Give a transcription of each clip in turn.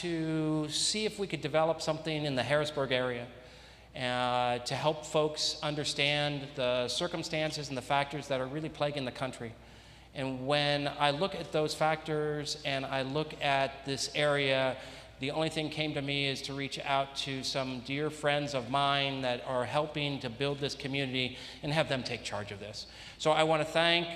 to see if we could develop something in the Harrisburg area to help folks understand the circumstances and the factors that are really plaguing the country. And when I look at those factors and I look at this area, the only thing came to me is to reach out to some dear friends of mine that are helping to build this community and have them take charge of this. So I want to thank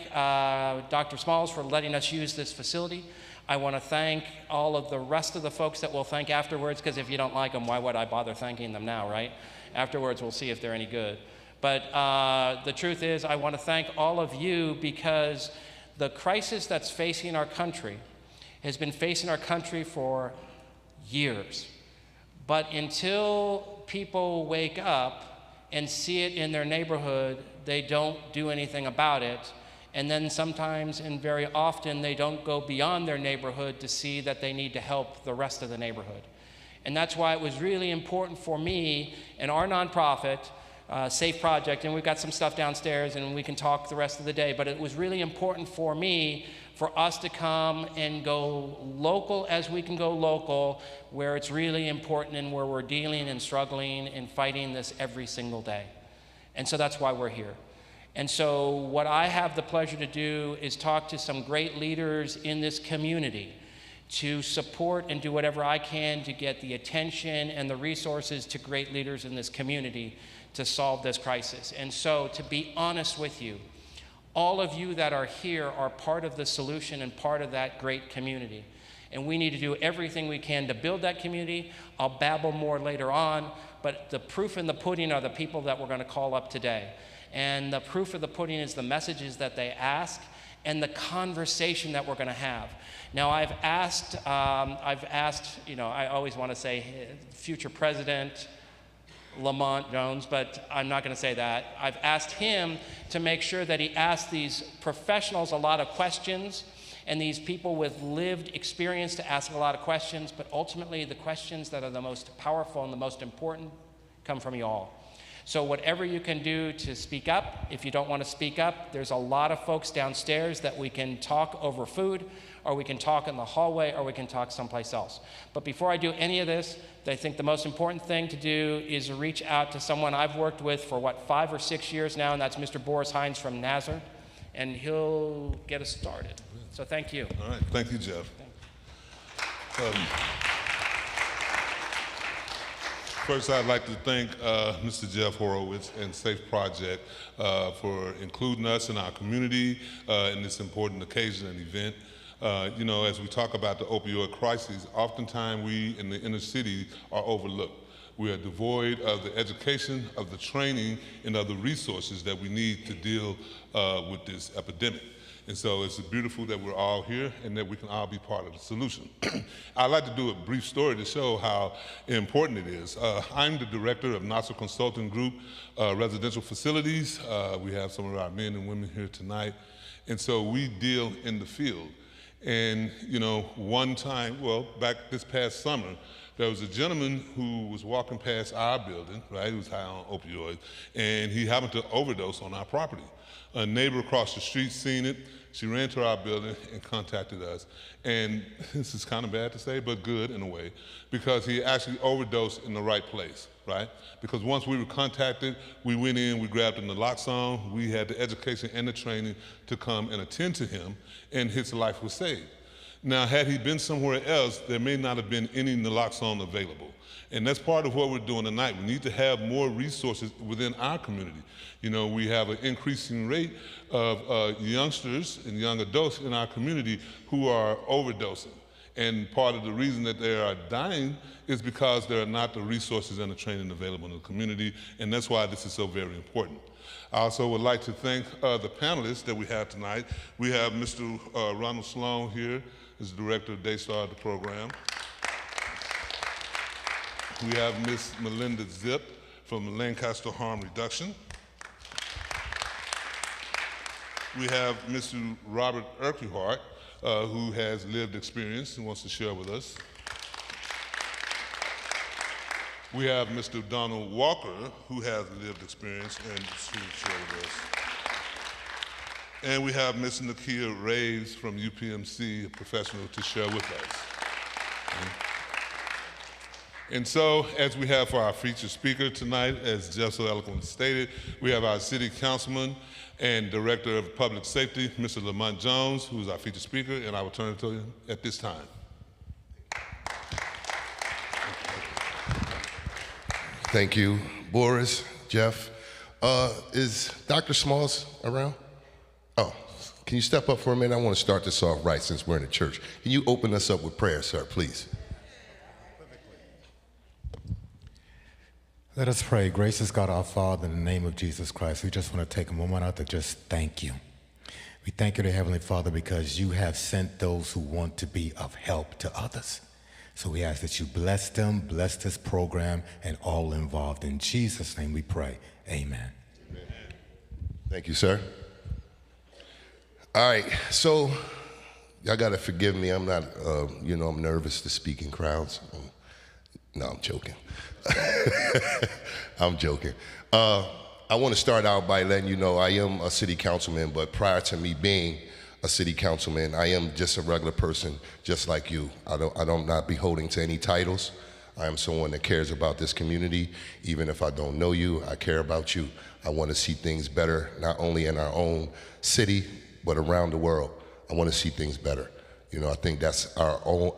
Dr. Smalls for letting us use this facility. I want to thank all of the rest of the folks that we'll thank afterwards, because if you don't like them, why would I bother thanking them now, right? Afterwards, we'll see if they're any good. But the truth is, I want to thank all of you, because the crisis that's facing our country has been facing our country for years. But until people wake up and see it in their neighborhood, they don't do anything about it. And then sometimes, and very often, they don't go beyond their neighborhood to see that they need to help the rest of the neighborhood. And that's why it was really important for me and our nonprofit, Safe Project, and we've got some stuff downstairs and we can talk the rest of the day, but it was really important for me for us to come and go local as we can go local, where it's really important and where we're dealing and struggling and fighting this every single day. And so that's why we're here. And so what I have the pleasure to do is talk to some great leaders in this community to support and do whatever I can to get the attention and the resources to great leaders in this community to solve this crisis. And so, to be honest with you, all of you that are here are part of the solution and part of that great community. And we need to do everything we can to build that community. I'll babble more later on, but the proof in the pudding are the people that we're going to call up today. And the proof of the pudding is the messages that they ask and the conversation that we're going to have. Now, I've asked, you know, I always want to say future President Lamont Jones, but I'm not going to say that. I've asked him to make sure that he asks these professionals a lot of questions and these people with lived experience to ask a lot of questions, but ultimately the questions that are the most powerful and the most important come from you all. So whatever you can do to speak up, if you don't want to speak up, there's a lot of folks downstairs that we can talk over food, or we can talk in the hallway, or we can talk someplace else. But before I do any of this, I think the most important thing to do is reach out to someone I've worked with for, 5 or 6 years now, and that's Mr. Boris Hines from Nazareth, and he'll get us started. So thank you. All right, thank you, Jeff. First, I'd like to thank Mr. Jeff Horowitz and Safe Project for including us in our community in this important occasion and event. You know, as we talk about the opioid crisis, oftentimes we in the inner city are overlooked. We are devoid of the education, of the training, and of the resources that we need to deal with this epidemic. And so it's beautiful that we're all here and that we can all be part of the solution. I'd like to do a brief story to show how important it is. I'm the director of Nassau Consulting Group Residential Facilities. We have some of our men and women here tonight. And so we deal in the field. And, you know, one time, well, back this past summer, there was a gentleman who was walking past our building, right? He was high on opioids, and he happened to overdose on our property. A neighbor across the street seen it. She ran to our building and contacted us. And this is kind of bad to say, but good in a way, because he actually overdosed in the right place, right? Because once we were contacted, we went in, we grabbed the naloxone, we had the education and the training to come and attend to him, and his life was saved. Now, had he been somewhere else, there may not have been any naloxone available. And that's part of what we're doing tonight. We need to have more resources within our community. You know, we have an increasing rate of youngsters and young adults in our community who are overdosing. And part of the reason that they are dying is because there are not the resources and the training available in the community, and that's why this is so very important. I also would like to thank the panelists that we have tonight. We have Mr. Ronald Sloan here, as the director of Daystar of the program. We have Ms. Melinda Zip from Lancaster Harm Reduction. We have Mr. Robert Urquhart, who has lived experience and wants to share with us. We have Mr. Donald Walker, who has lived experience and will share with us. And we have Ms. Nakia Raves from UPMC, a professional, to share with us. And so, as we have for our featured speaker tonight, as Jeff so eloquently stated, we have our City Councilman and Director of Public Safety, Mr. Lamont Jones, who's our featured speaker, and I will turn it to him at this time. Thank you, Boris, Jeff. Is Dr. Smalls around? Oh, can you step up for a minute? I want to start this off right since we're in the church. Can you open us up with prayer, sir, please? Let us pray. Gracious God, our Father, in the name of Jesus Christ, we just want to take a moment out to just thank you. We thank you, dear Heavenly Father, because you have sent those who want to be of help to others. So we ask that you bless them, bless this program, and all involved. In Jesus' name we pray. Amen. Amen. Thank you, sir. All right, so y'all got to forgive me. I'm not, I'm nervous to speak in crowds. No, I'm joking. I'm joking. I want to start out by letting you know I am a city councilman, but prior to me being a city councilman, I am just a regular person, just like you. I don't not beholden to any titles. I am someone that cares about this community. Even if I don't know you, I care about you. I want to see things better, not only in our own city, but around the world. I want to see things better. I think that's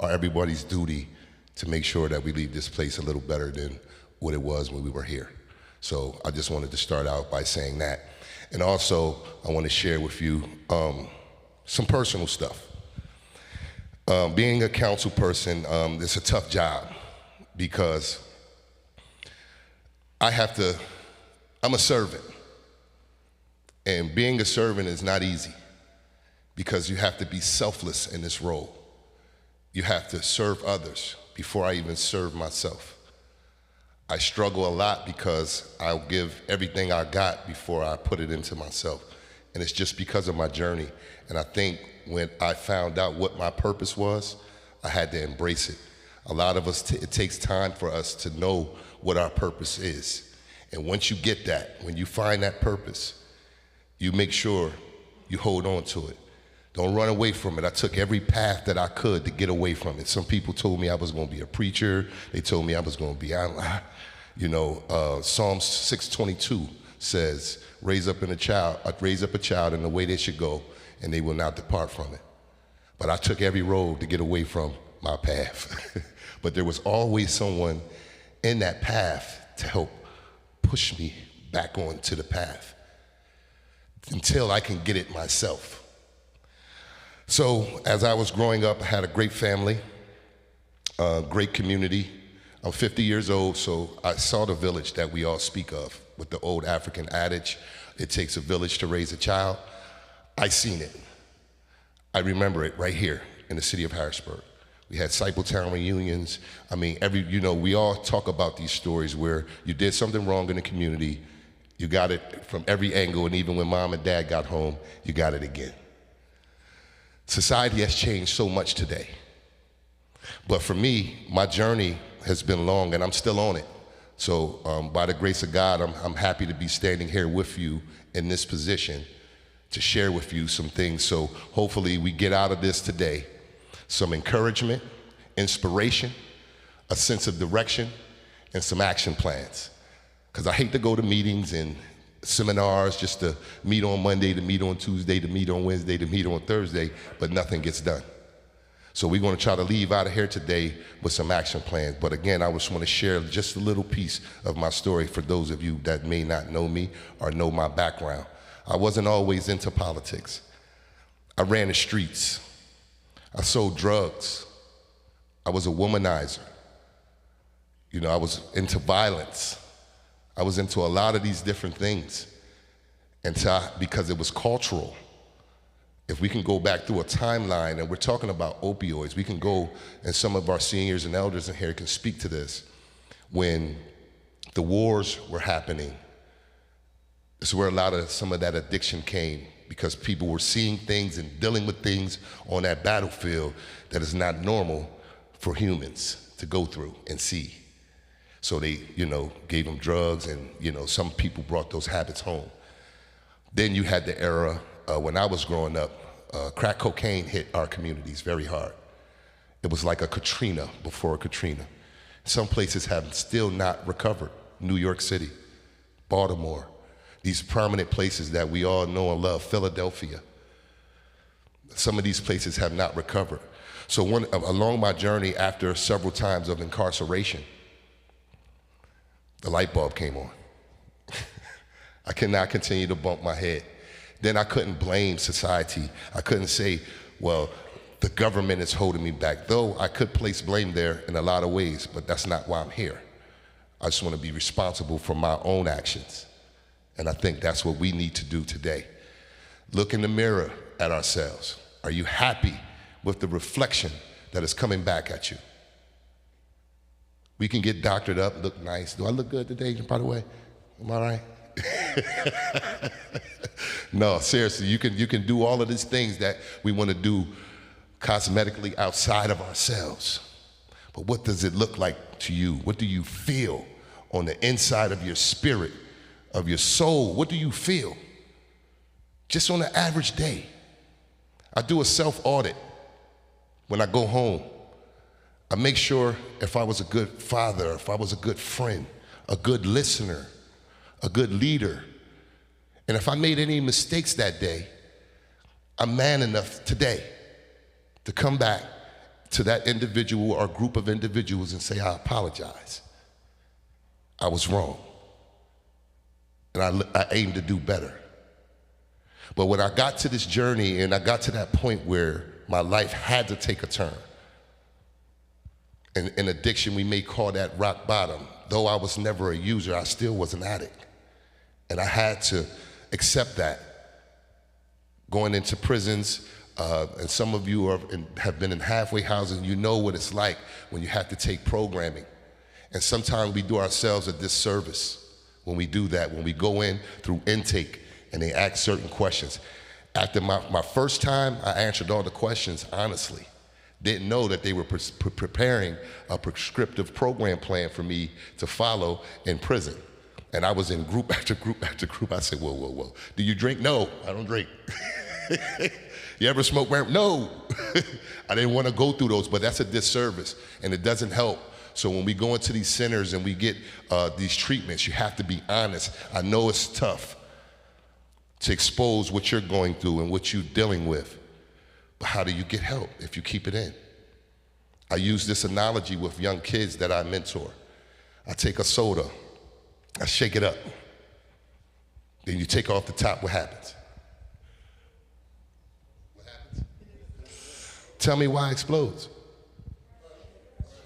everybody's duty to make sure that we leave this place a little better than what it was when we were here. So I just wanted to start out by saying that. And also, I want to share with you some personal stuff. Being a council person, it's a tough job because I'm a servant. And being a servant is not easy because you have to be selfless in this role. You have to serve others before I even serve myself. I struggle a lot because I'll give everything I got before I put it into myself. And it's just because of my journey. And I think when I found out what my purpose was, I had to embrace it. A lot of us, it takes time for us to know what our purpose is. And once you get that, when you find that purpose, you make sure you hold on to it. Don't run away from it. I took every path that I could to get away from it. Some people told me I was going to be a preacher. They told me I was going to be, Psalms 6:22 says, raise up a child in the way they should go, and they will not depart from it. But I took every road to get away from my path. But there was always someone in that path to help push me back onto the path until I can get it myself. So as I was growing up, I had a great family, great community. I'm 50 years old, so I saw the village that we all speak of with the old African adage, it takes a village to raise a child. I seen it. I remember it right here in the city of Harrisburg. We had Cypletown reunions. I mean, we all talk about these stories where you did something wrong in the community, you got it from every angle, and even when mom and dad got home, you got it again. Society has changed so much today. But for me, my journey has been long and I'm still on it. So by the grace of God, I'm happy to be standing here with you in this position to share with you some things. So hopefully we get out of this today some encouragement, inspiration, a sense of direction, and some action plans. Because I hate to go to meetings and seminars just to meet on Monday, to meet on Tuesday, to meet on Wednesday, to meet on Thursday, but nothing gets done. So we're going to try to leave out of here today with some action plans. But again, I just want to share just a little piece of my story for those of you that may not know me or know my background. I wasn't always into politics. I ran the streets. I sold drugs. I was a womanizer. I was into violence. I was into a lot of these different things because it was cultural. If we can go back through a timeline, and we're talking about opioids, we can go, and some of our seniors and elders in here can speak to this. When the wars were happening, this is where some of that addiction came, because people were seeing things and dealing with things on that battlefield that is not normal for humans to go through and see. So they, gave them drugs, and, some people brought those habits home. Then you had the era when I was growing up, crack cocaine hit our communities very hard. It was like a Katrina before Katrina. Some places have still not recovered. New York City, Baltimore, these prominent places that we all know and love, Philadelphia. Some of these places have not recovered. So along my journey, after several times of incarceration, the light bulb came on. I cannot continue to bump my head. Then I couldn't blame society. I couldn't say, well, the government is holding me back. Though I could place blame there in a lot of ways, but that's not why I'm here. I just want to be responsible for my own actions. And I think that's what we need to do today. Look in the mirror at ourselves. Are you happy with the reflection that is coming back at you? We can get doctored up, look nice. Do I look good today, by the way? Am I all right? No, seriously, you can do all of these things that we want to do cosmetically outside of ourselves. But what does it look like to you? What do you feel on the inside of your spirit, of your soul? What do you feel? Just on an average day. I do a self-audit when I go home. I make sure if I was a good father, if I was a good friend, a good listener, a good leader, and if I made any mistakes that day, I'm man enough today to come back to that individual or group of individuals and say, I apologize. I was wrong. And I aim to do better. But when I got to this journey and I got to that point where my life had to take a turn, in addiction, we may call that rock bottom. Though I was never a user, I still was an addict. And I had to accept that. Going into prisons, and some of you have been in halfway houses, you know what it's like when you have to take programming. And sometimes we do ourselves a disservice when we do that, when we go in through intake and they ask certain questions. After my first time, I answered all the questions honestly. Didn't know that they were preparing a prescriptive program plan for me to follow in prison. And I was in group after group after group. I said, whoa, whoa, whoa. Do you drink? No, I don't drink. You ever smoke marijuana? No. I didn't want to go through those, but that's a disservice, and it doesn't help. So when we go into these centers and we get these treatments, you have to be honest. I know it's tough to expose what you're going through and what you're dealing with, but how do you get help if you keep it in? I use this analogy with young kids that I mentor. I take a soda, I shake it up, then you take off the top, what happens? Tell me why it explodes.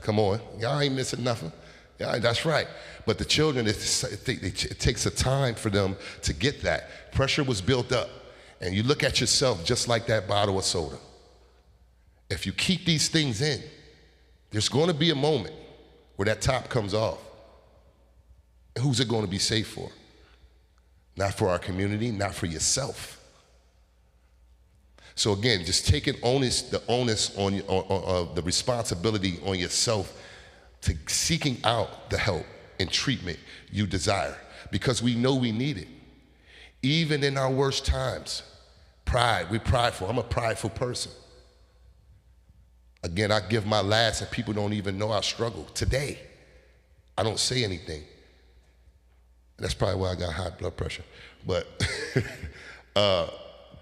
Come on, y'all ain't missing nothing. Yeah, that's right. But the children, it takes a time for them to get that. Pressure was built up, and you look at yourself just like that bottle of soda. If you keep these things in, there's going to be a moment where that top comes off. And who's it going to be safe for? Not for our community, not for yourself. So again, just taking the onus on the responsibility on yourself to seeking out the help and treatment you desire, because we know we need it. Even in our worst times, pride, we're prideful. I'm a prideful person. Again, I give my last and people don't even know I struggle. Today, I don't say anything. That's probably why I got high blood pressure. But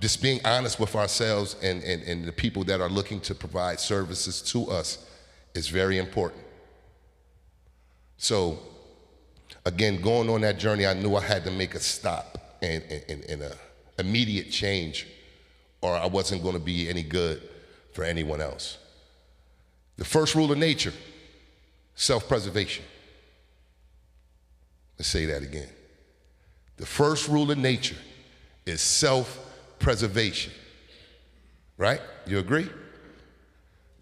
just being honest with ourselves and the people that are looking to provide services to us is very important. So, again, going on that journey, I knew I had to make a stop and an immediate change, or I wasn't going to be any good for anyone else. The first rule of nature, self-preservation. Let's say that again. The first rule of nature is self-preservation. Right? You agree?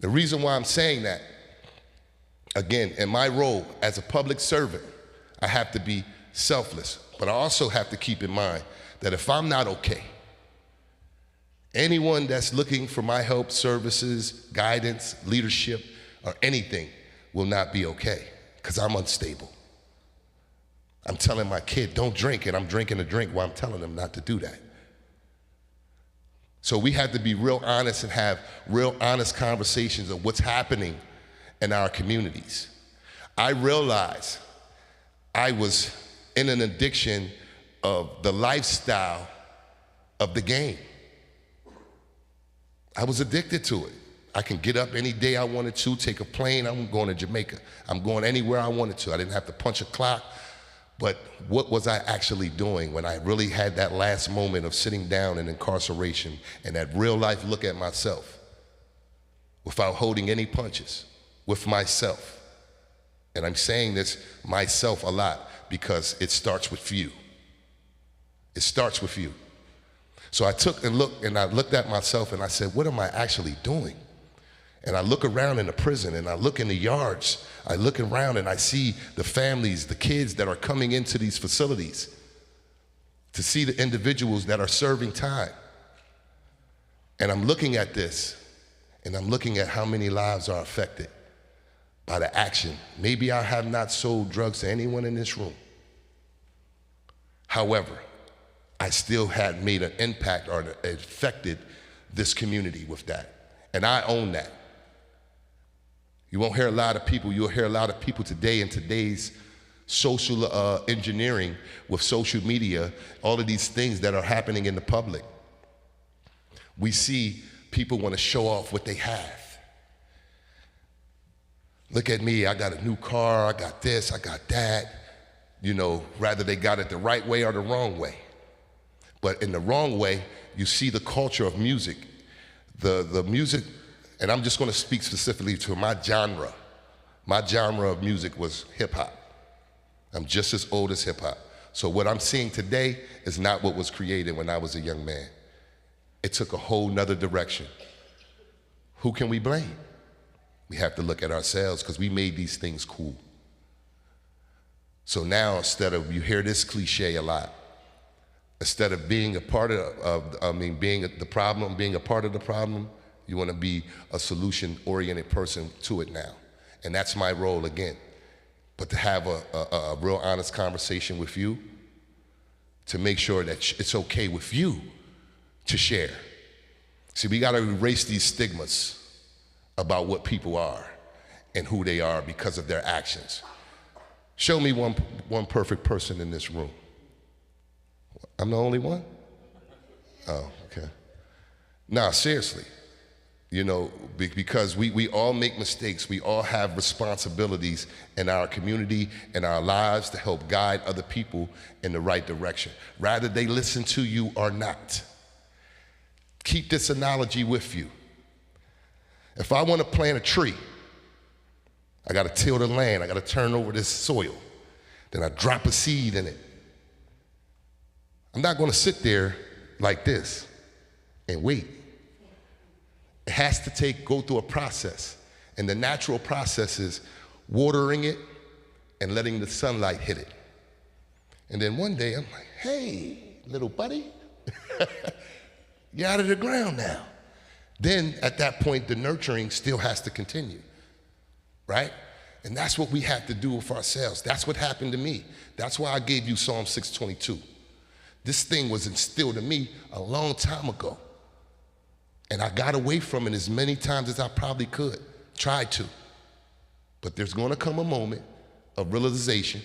The reason why I'm saying that, again, in my role as a public servant, I have to be selfless, but I also have to keep in mind that if I'm not okay, anyone that's looking for my help, services, guidance, leadership, or anything will not be okay, because I'm unstable. I'm telling my kid, don't drink, and I'm drinking a drink while I'm telling them not to do that. So we have to be real honest and have real honest conversations of what's happening in our communities. I realized I was in an addiction of the lifestyle of the game. I was addicted to it. I can get up any day I wanted to, take a plane, I'm going to Jamaica. I'm going anywhere I wanted to. I didn't have to punch a clock. But what was I actually doing when I really had that last moment of sitting down in incarceration and that real life look at myself without holding any punches, with myself? And I'm saying this myself a lot because it starts with you. It starts with you. So I took and looked, and I looked at myself and I said, what am I actually doing? And I look around in the prison and I look in the yards. I look around and I see the families, the kids that are coming into these facilities to see the individuals that are serving time. And I'm looking at this and I'm looking at how many lives are affected by the action. Maybe I have not sold drugs to anyone in this room. However, I still had made an impact or affected this community with that. And I own that. You won't hear a lot of people, you'll hear a lot of people today in today's social engineering with social media, all of these things that are happening in the public. We see people want to show off what they have. Look at me, I got a new car, I got this, I got that. You know, rather they got it the right way or the wrong way. But in the wrong way, you see the culture of music. The music, and I'm just going to speak specifically to my genre. My genre of music was hip hop. I'm just as old as hip hop. So what I'm seeing today is not what was created when I was a young man. It took a whole nother direction. Who can we blame? We have to look at ourselves because we made these things cool. So now instead of, you hear this cliche a lot, instead of being a part being the problem, being a part of the problem, you want to be a solution-oriented person to it now. And that's my role again. But to have a real honest conversation with you, to make sure that it's okay with you to share. See, we got to erase these stigmas about what people are and who they are because of their actions. Show me one perfect person in this room. I'm the only one? Oh, okay. Nah, seriously. You know, because we all make mistakes. We all have responsibilities in our community and our lives to help guide other people in the right direction, rather they listen to you or not. Keep this analogy with you. If I want to plant a tree, I got to till the land. I got to turn over this soil. Then I drop a seed in it. I'm not going to sit there like this and wait. It has to go through a process. And the natural process is watering it and letting the sunlight hit it. And then one day I'm like, hey, little buddy, you're out of the ground now. Then at that point, the nurturing still has to continue, right? And that's what we have to do with ourselves. That's what happened to me. That's why I gave you Psalm 622. This thing was instilled in me a long time ago. And I got away from it as many times as I probably could, tried to. But there's going to come a moment of realization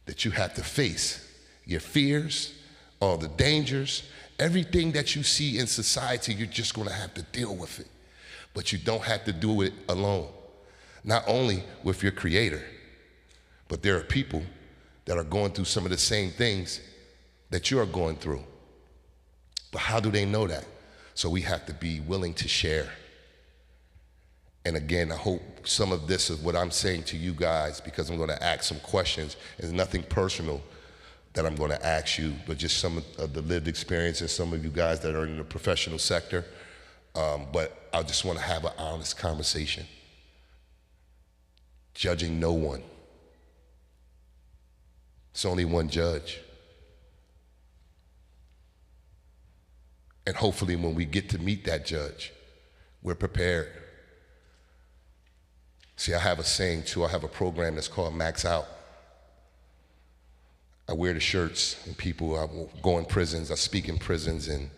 that you have to face your fears, all the dangers, everything that you see in society, you're just going to have to deal with it. But you don't have to do it alone. Not only with your Creator, but there are people that are going through some of the same things that you are going through. But how do they know that? So we have to be willing to share. And again, I hope some of this is what I'm saying to you guys, because I'm going to ask some questions. It's nothing personal that I'm going to ask you, but just some of the lived experiences, some of you guys that are in the professional sector. But I just want to have an honest conversation. Judging no one. It's only one judge. And hopefully when we get to meet that judge, we're prepared. See, I have a saying too. I have a program that's called Max Out. I wear the shirts and people, I go in prisons, I speak in prisons and,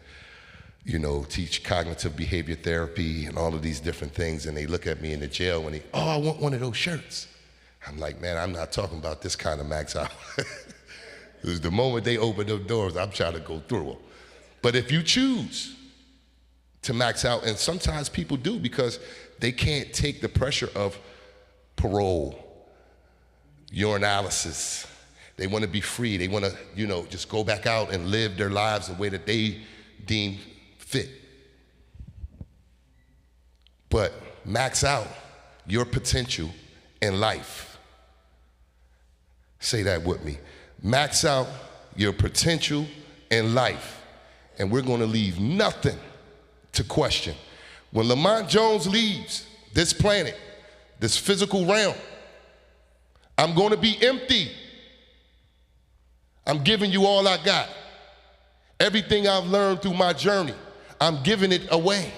you know, teach cognitive behavior therapy and all of these different things. And they look at me in the jail and I want one of those shirts. I'm like, man, I'm not talking about this kind of max out. Because the moment they open those doors, I'm trying to go through them. But if you choose to max out, and sometimes people do because they can't take the pressure of parole, urinalysis. They want to be free. They want to, just go back out and live their lives the way that they deem fit. But max out your potential in life. Say that with me. Max out your potential in life. And we're going to leave nothing to question. When Lamont Jones leaves this planet, this physical realm, I'm going to be empty. I'm giving you all I got. Everything I've learned through my journey, I'm giving it away.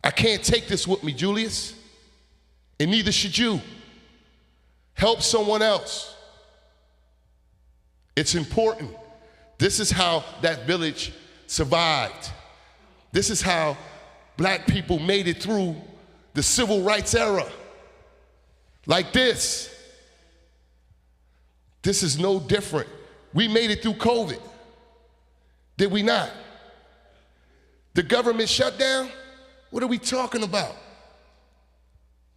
I can't take this with me, Julius, and neither should you. Help someone else. It's important. This is how that village survived. This is how black people made it through the civil rights era. Like this. This is no different. We made it through COVID. Did we not? The government shut down? What are we talking about?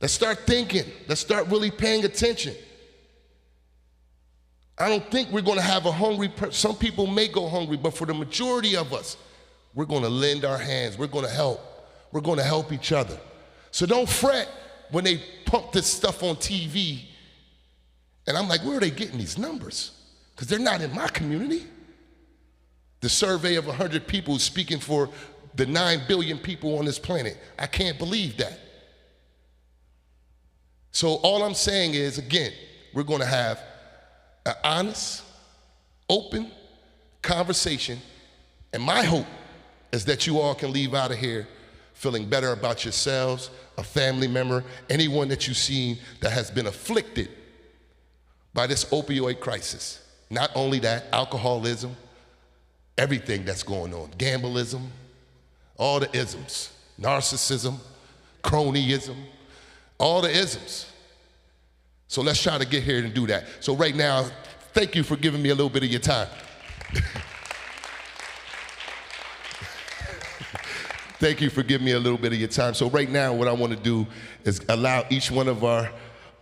Let's start thinking. Let's start really paying attention. I don't think we're going to have a hungry person. Some people may go hungry, but for the majority of us, we're going to lend our hands. We're going to help. We're going to help each other. So don't fret when they pump this stuff on TV. And I'm like, where are they getting these numbers? Because they're not in my community. The survey of 100 people is speaking for the 9 billion people on this planet. I can't believe that. So all I'm saying is, again, we're going to have an honest, open conversation. And my hope is that you all can leave out of here feeling better about yourselves, a family member, anyone that you've seen that has been afflicted by this opioid crisis. Not only that, alcoholism, everything that's going on, gambleism, all the isms, narcissism, cronyism, all the isms. So let's try to get here and do that. So right now, thank you for giving me a little bit of your time. Thank you for giving me a little bit of your time. So right now, what I want to do is allow each one of our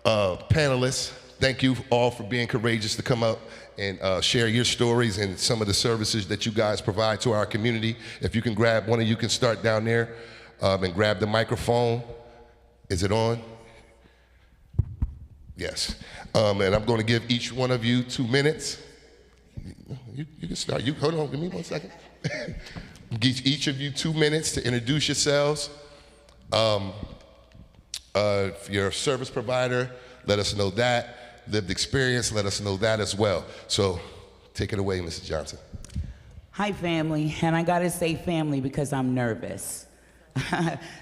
panelists, thank you all for being courageous to come up and share your stories and some of the services that you guys provide to our community. If you can grab, one of you can start down there and grab the microphone. Is it on? Yes. And I'm going to give each one of you 2 minutes. You can start. Hold on, give me 1 second. Give each of you 2 minutes to introduce yourselves. If you're a service provider, let us know that. Lived experience, let us know that as well. So take it away, Mrs. Johnson. Hi, family. And I gotta say family because I'm nervous.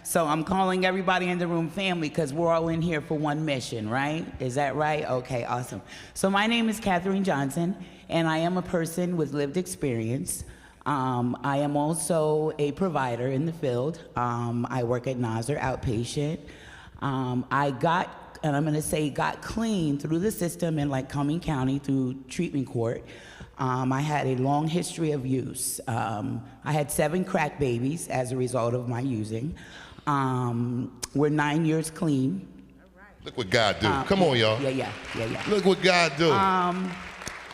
So I'm calling everybody in the room family because we're all in here for one mission, right? Is that right? Okay, awesome. So my name is Catherine Johnson, and I am a person with lived experience. I am also a provider in the field. I work at Nasser outpatient. I got, and I'm gonna say got clean through the system in Lycoming County through treatment court. I had a long history of use. I had 7 crack babies as a result of my using. We're 9 years clean. Look what God do. Come on, y'all. Yeah. Look what God do.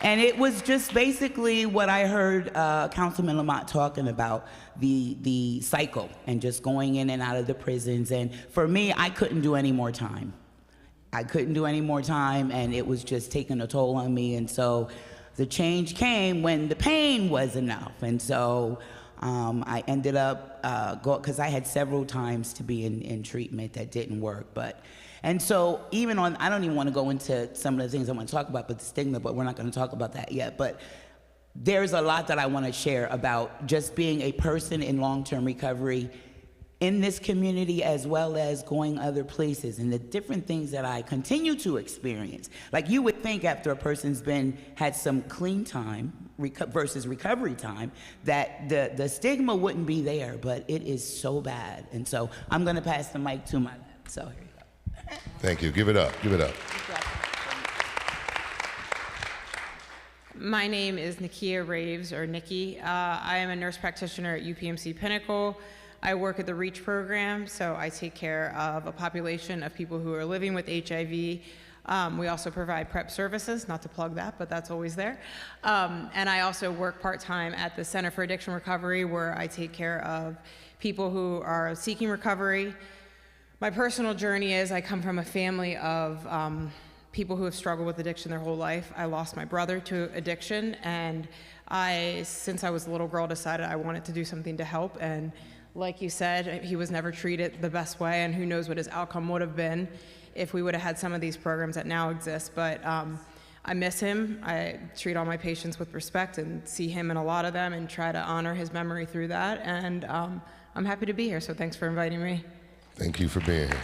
And it was just basically what I heard Councilman Lamont talking about, the cycle and just going in and out of the prisons. And for me, I couldn't do any more time. And it was just taking a toll on me. And so the change came when the pain was enough. And so I ended up, because I had several times to be in treatment that didn't work. And so even on, I don't even want to go into some of the things I want to talk about, but the stigma, but we're not going to talk about that yet. But there's a lot that I want to share about just being a person in long-term recovery in this community, as well as going other places and the different things that I continue to experience. Like you would think after a person's had some clean time versus recovery time, that the stigma wouldn't be there, but it is so bad. And so I'm going to pass the mic to my left. So here you go. Thank you. Give it up. My name is Nakia Raves, or Nikki. I am a nurse practitioner at UPMC Pinnacle. I work at the REACH program, so I take care of a population of people who are living with HIV. We also provide PrEP services, not to plug that, but that's always there. And I also work part-time at the Center for Addiction Recovery, where I take care of people who are seeking recovery. My personal journey is I come from a family of people who have struggled with addiction their whole life. I lost my brother to addiction, and since I was a little girl, decided I wanted to do something to help. And like you said, he was never treated the best way, and who knows what his outcome would have been if we would have had some of these programs that now exist. But I miss him. I treat all my patients with respect and see him in a lot of them and try to honor his memory through that. And I'm happy to be here, so thanks for inviting me. Thank you for being here.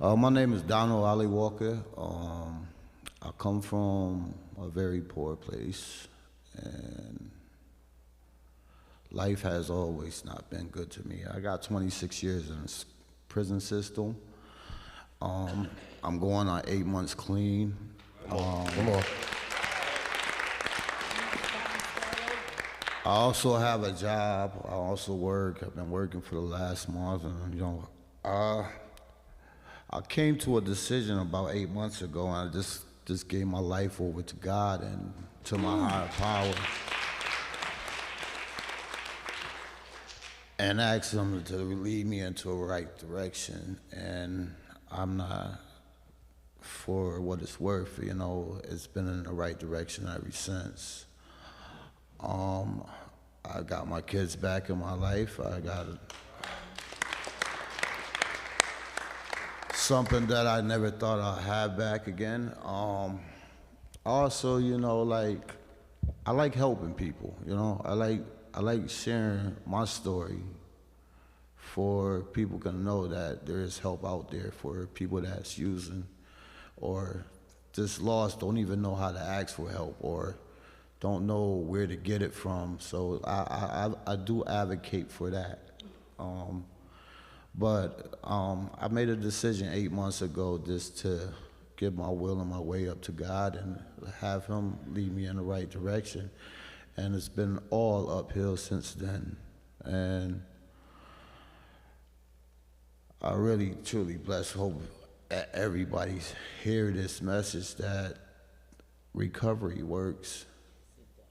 My name is Donald Ali Walker. I come from a very poor place, and life has always not been good to me. I got 26 years in the prison system. I'm going on 8 months clean. Come on. I also have a job. I also work. I've been working for the last month, and I came to a decision about 8 months ago, and I just gave my life over to God and to my higher power, and asked Him to lead me into a right direction. And I'm not, for what it's worth, it's been in the right direction ever since. I got my kids back in my life. I got something that I never thought I'd have back again. Also, I like helping people. I like sharing my story for people can know that there is help out there for people that's using or just lost, don't even know how to ask for help or don't know where to get it from. So I do advocate for that. But I made a decision 8 months ago just to give my will and my way up to God and have Him lead me in the right direction. And it's been all uphill since then. And I really, truly hope that everybody hear this message that recovery works.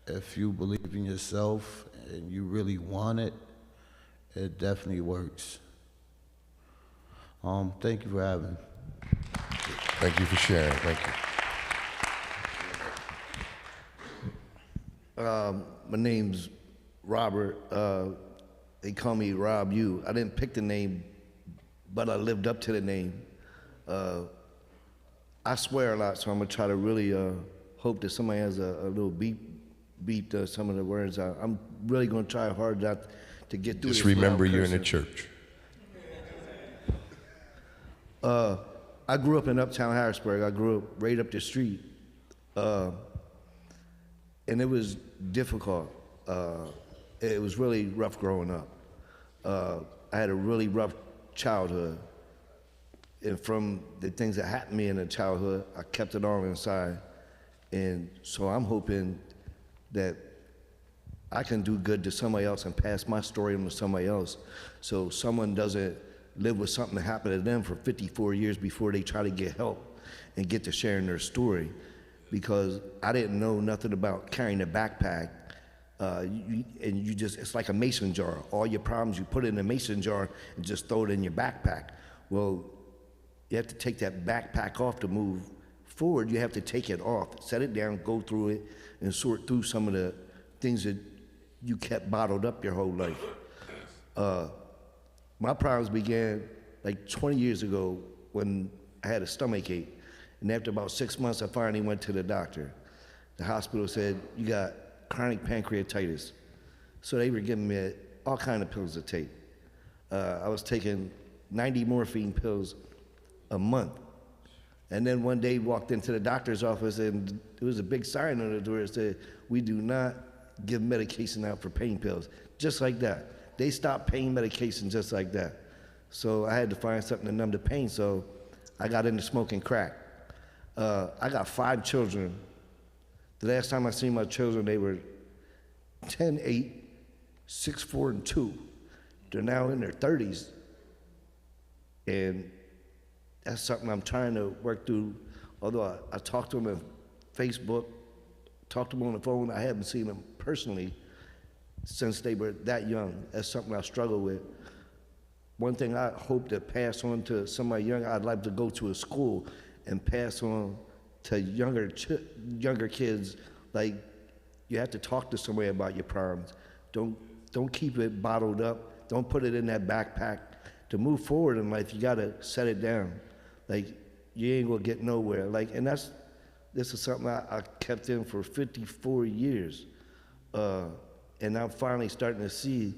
If you believe in yourself and you really want it, it definitely works. Thank you for having me. Thank you for sharing. Thank you. My name's Robert. They call me Rob U. I didn't pick the name, but I lived up to the name. I swear a lot, so I'm gonna try to really hope that somebody has a little beat some of the words. I'm really gonna try hard not to get through. Just remember you're in a church. I grew up in Uptown Harrisburg. I grew up right up the street, and it was difficult. It was really rough growing up. I had a really rough childhood, and from the things that happened to me in the childhood, I kept it all inside. And so I'm hoping that I can do good to somebody else and pass my story on to somebody else, so someone doesn't live with something that happened to them for 54 years before they try to get help and get to sharing their story. Because I didn't know nothing about carrying a backpack. It's like a mason jar. All your problems, you put it in a mason jar and just throw it in your backpack. Well, you have to take that backpack off to move forward. You have to take it off, set it down, go through it, and sort through some of the things that you kept bottled up your whole life. My problems began like 20 years ago when I had a stomach ache. And after about 6 months, I finally went to the doctor. The hospital said, you got chronic pancreatitis. So they were giving me all kinds of pills to take. I was taking 90 morphine pills a month. And then one day walked into the doctor's office and there was a big sign on the door that said, we do not give medication out for pain pills. Just like that. They stopped pain medication just like that. So I had to find something to numb the pain, so I got into smoking crack. I got 5 children. The last time I seen my children, they were 10, 8, 6, 4, and 2. They're now in their 30s. And that's something I'm trying to work through. Although I talk to them on Facebook, talk to them on the phone, I haven't seen them personally since they were that young. That's something I struggle with. One thing I hope to pass on to somebody young, I'd like to go to a school and pass on to younger kids, like, you have to talk to somebody about your problems. Don't keep it bottled up. Don't put it in that backpack. To move forward in life, you gotta set it down. Like, you ain't gonna get nowhere. Like, and this is something I kept in for 54 years. And I'm finally starting to see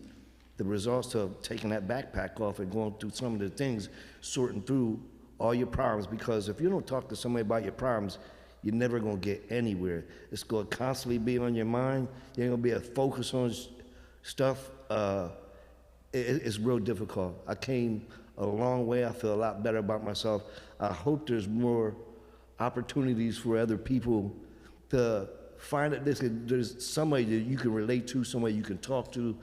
the results of taking that backpack off and going through some of the things, sorting through all your problems. Because if you don't talk to somebody about your problems, you're never gonna get anywhere. It's gonna constantly be on your mind. You ain't gonna be able to focus on stuff. It's real difficult. I came a long way. I feel a lot better about myself. I hope there's more opportunities for other people to find that there's somebody that you can relate to, somebody you can talk to.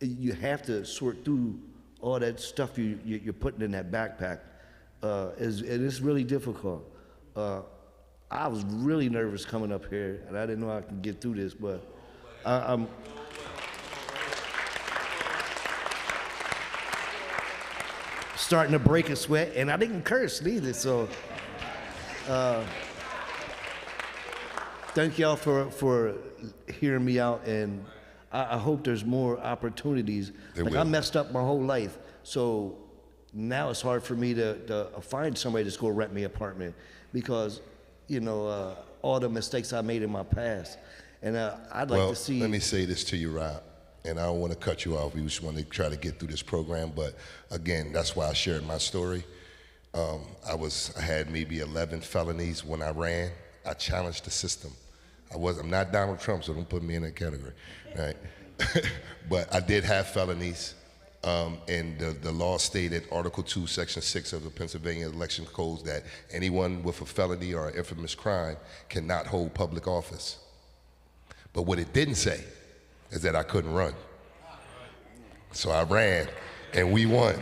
You have to sort through all that stuff you're putting in that backpack. It's really difficult. I was really nervous coming up here, and I didn't know I could get through this, but I'm starting to break a sweat, and I didn't curse neither, so thank y'all for hearing me out, and I hope there's more opportunities. Like, I messed up my whole life, so now it's hard for me to find somebody that's gonna rent me an apartment because, you know, all the mistakes I made in my past. And I'd like to see. Let me say this to you, Rob, and I don't want to cut you off. We just want to try to get through this program, but again, that's why I shared my story. I had maybe 11 felonies when I ran. I challenged the system. I'm not Donald Trump, so don't put me in that category, right? But I did have felonies, and the law stated, Article 2, Section 6 of the Pennsylvania Election Codes, that anyone with a felony or an infamous crime cannot hold public office. But what it didn't say is that I couldn't run. So I ran, and we won.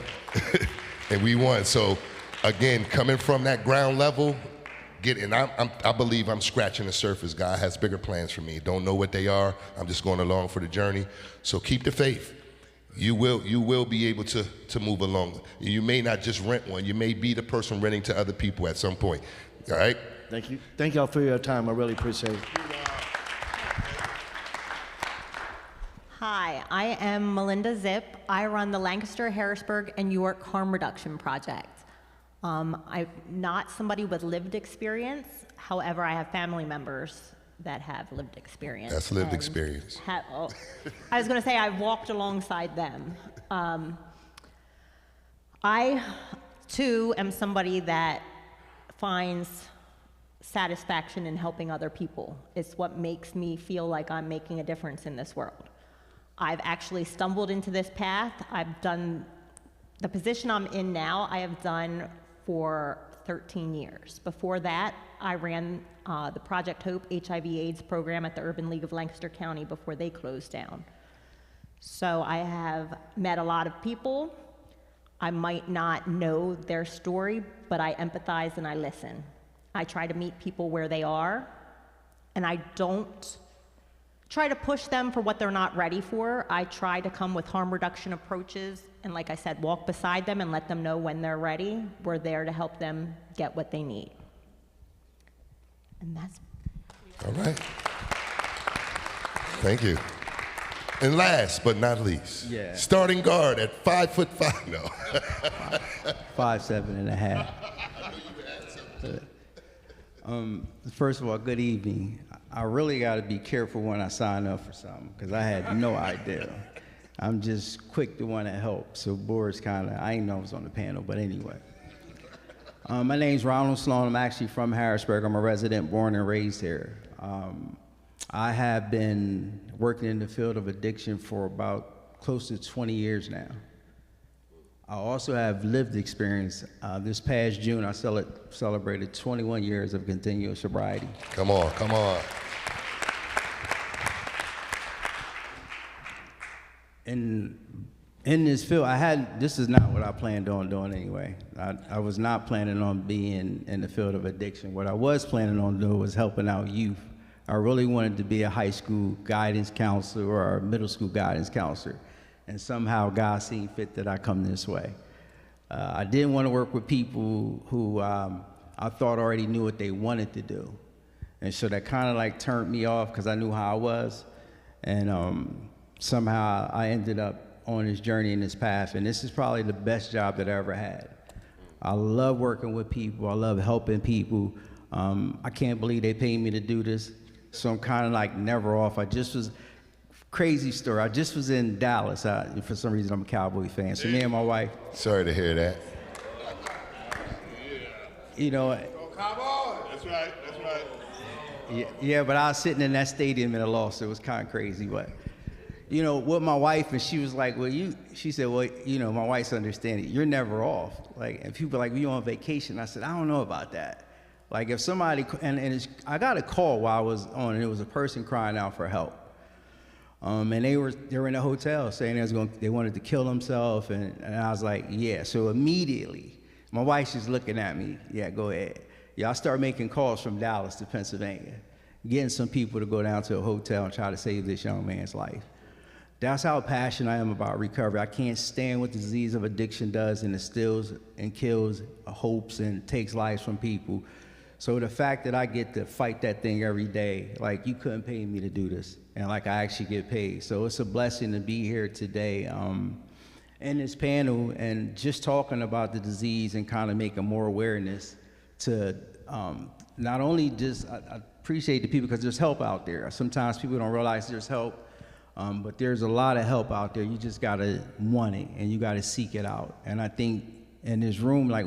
And we won. So again, coming from that ground level, I believe I'm scratching the surface. God has bigger plans for me. Don't know what they are. I'm just going along for the journey. So keep the faith. You will be able to move along. You may not just rent one. You may be the person renting to other people at some point. All right? Thank you. Thank y'all for your time. I really appreciate it. Hi, I am Melinda Zipp. I run the Lancaster, Harrisburg, and York Harm Reduction Project. I'm not somebody with lived experience. However, I have family members that have lived experience. That's lived experience. I was going to say I've walked alongside them. I, too, am somebody that finds satisfaction in helping other people. It's what makes me feel like I'm making a difference in this world. I've actually stumbled into this path. I've done the position I'm in now, I have done for 13 years. Before that, I ran the Project Hope HIV/AIDS program at the Urban League of Lancaster County before they closed down. So I have met a lot of people. I might not know their story, but I empathize and I listen. I try to meet people where they are, and I don't try to push them for what they're not ready for. I try to come with harm reduction approaches, and like I said, walk beside them and let them know when they're ready. We're there to help them get what they need. And that's... All right. Thank you. And last but not least, starting guard at 5'5", no. 5'7.5". First of all, good evening. I really got to be careful when I sign up for something because I had no idea. I'm just quick to want to help. So board's kind of, I didn't know I was on the panel, but anyway. My name's Ronald Sloan. I'm actually from Harrisburg. I'm a resident, born and raised here. I have been working in the field of addiction for about close to 20 years now. I also have lived experience. This past June, I celebrated 21 years of continuous sobriety. Come on, come on. In this field, this is not what I planned on doing anyway. I was not planning on being in the field of addiction. What I was planning on doing was helping out youth. I really wanted to be a high school guidance counselor or a middle school guidance counselor. And somehow God seen fit that I come this way. I didn't want to work with people who I thought already knew what they wanted to do. And so that kind of like turned me off because I knew how I was. And somehow I ended up on this journey and this path, and this is probably the best job that I ever had. I love working with people. I love helping people. I can't believe they paid me to do this, so I'm kind of like never off. Crazy story. I just was in Dallas. For some reason, I'm a Cowboy fan. So me and my wife. Sorry to hear that. You know. Cowboy. That's right. That's right. Yeah, but I was sitting in that stadium in a loss. So it was kind of crazy, but. You know, with my wife, and she was like, she said, well, you know, my wife's understanding, you're never off. Like, and people are like, you on vacation? I said, I don't know about that. Like, if somebody, I got a call while I was on, and it was a person crying out for help. And they were in a hotel saying they wanted to kill themselves, and I was like, yeah. So immediately, my wife's just looking at me, yeah, go ahead. Yeah, I started making calls from Dallas to Pennsylvania, getting some people to go down to a hotel and try to save this young man's life. That's how passionate I am about recovery. I can't stand what the disease of addiction does, and it steals and kills hopes and takes lives from people. So the fact that I get to fight that thing every day, like you couldn't pay me to do this, and like I actually get paid. So it's a blessing to be here today in this panel and just talking about the disease and kind of making more awareness to not only just, I appreciate the people because there's help out there. Sometimes people don't realize there's help. But there's a lot of help out there. You just gotta want it, and you gotta seek it out. And I think in this room, like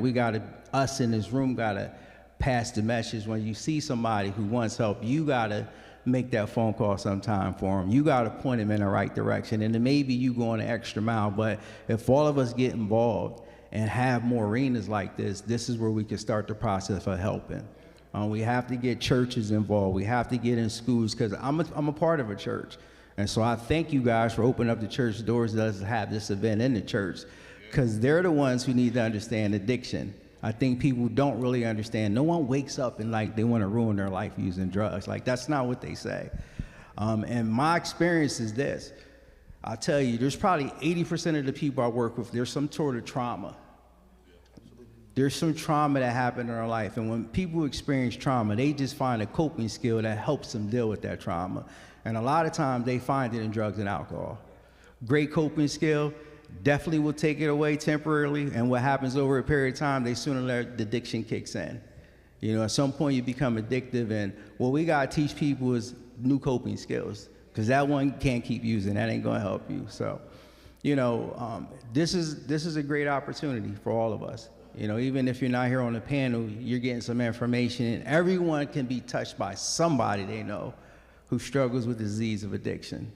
us in this room gotta pass the message. When you see somebody who wants help, you gotta make that phone call sometime for them. You gotta point them in the right direction. And then maybe you go an extra mile, but if all of us get involved and have more arenas like this is where we can start the process of helping. We have to get churches involved. We have to get in schools, because I'm a part of a church. And so I thank you guys for opening up the church doors to us to have this event in the church, because they're the ones who need to understand addiction. I think people don't really understand. No one wakes up and like they want to ruin their life using drugs. Like, that's not what they say. And my experience is this. I'll tell you, there's probably 80% of the people I work with, there's some sort of trauma. There's some trauma that happened in our life. And when people experience trauma, they just find a coping skill that helps them deal with that trauma. And a lot of times they find it in drugs and alcohol. Great coping skill, definitely will take it away temporarily. And what happens over a period of time, the addiction kicks in. You know, at some point you become addictive, and what we gotta teach people is new coping skills, because that one you can't keep using, that ain't gonna help you. So, you know, this is a great opportunity for all of us. You know, even if you're not here on the panel, you're getting some information, and everyone can be touched by somebody they know who struggles with the disease of addiction.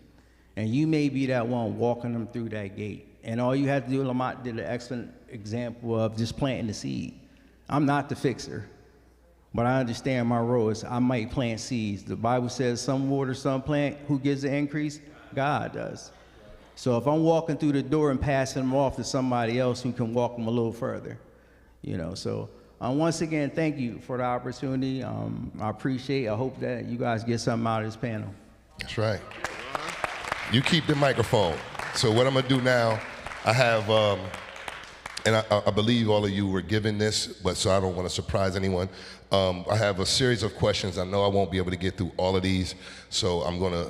And you may be that one walking them through that gate. And all you have to do, Lamont did an excellent example of just planting the seed. I'm not the fixer, but I understand my role is I might plant seeds. The Bible says some water, some plant. Who gives the increase? God does. So if I'm walking through the door and passing them off to somebody else who can walk them a little further, you know, so once again, thank you for the opportunity. I appreciate, I hope that you guys get something out of this panel. That's right. You keep the microphone. So what I'm gonna do now, I have, and I believe all of you were given this, but so I don't wanna surprise anyone. I have a series of questions. I know I won't be able to get through all of these, so I'm gonna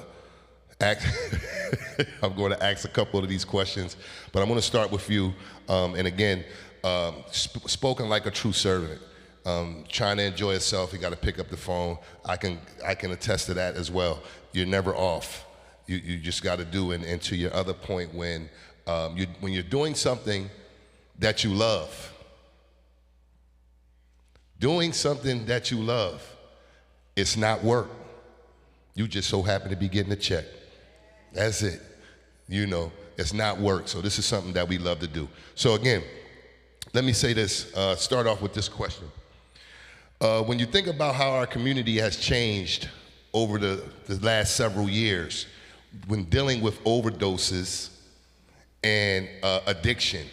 ask a couple of these questions, but I'm gonna start with you, and again, spoken like a true servant, trying to enjoy yourself. You got to pick up the phone. I can attest to that as well. You're never off. You just got to do. And to your other point, when you're doing something that you love, it's not work. You just so happen to be getting a check. That's it. You know, it's not work. So this is something that we love to do. So again, let me say this, start off with this question. When you think about how our community has changed over the last several years when dealing with overdoses and addiction,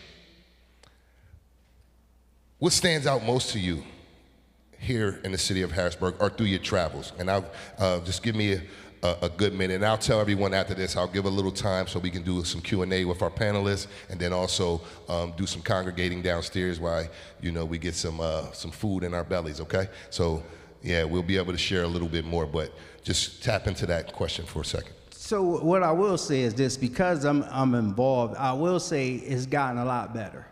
what stands out most to you here in the city of Harrisburg or through your travels? And I'll just give me a good minute, and I'll tell everyone after this. I'll give a little time so we can do some Q&A with our panelists, and then also do some congregating downstairs while we get some food in our bellies. Okay? So yeah, we'll be able to share a little bit more, but just tap into that question for a second. So what I will say is this: because I'm involved, I will say it's gotten a lot better.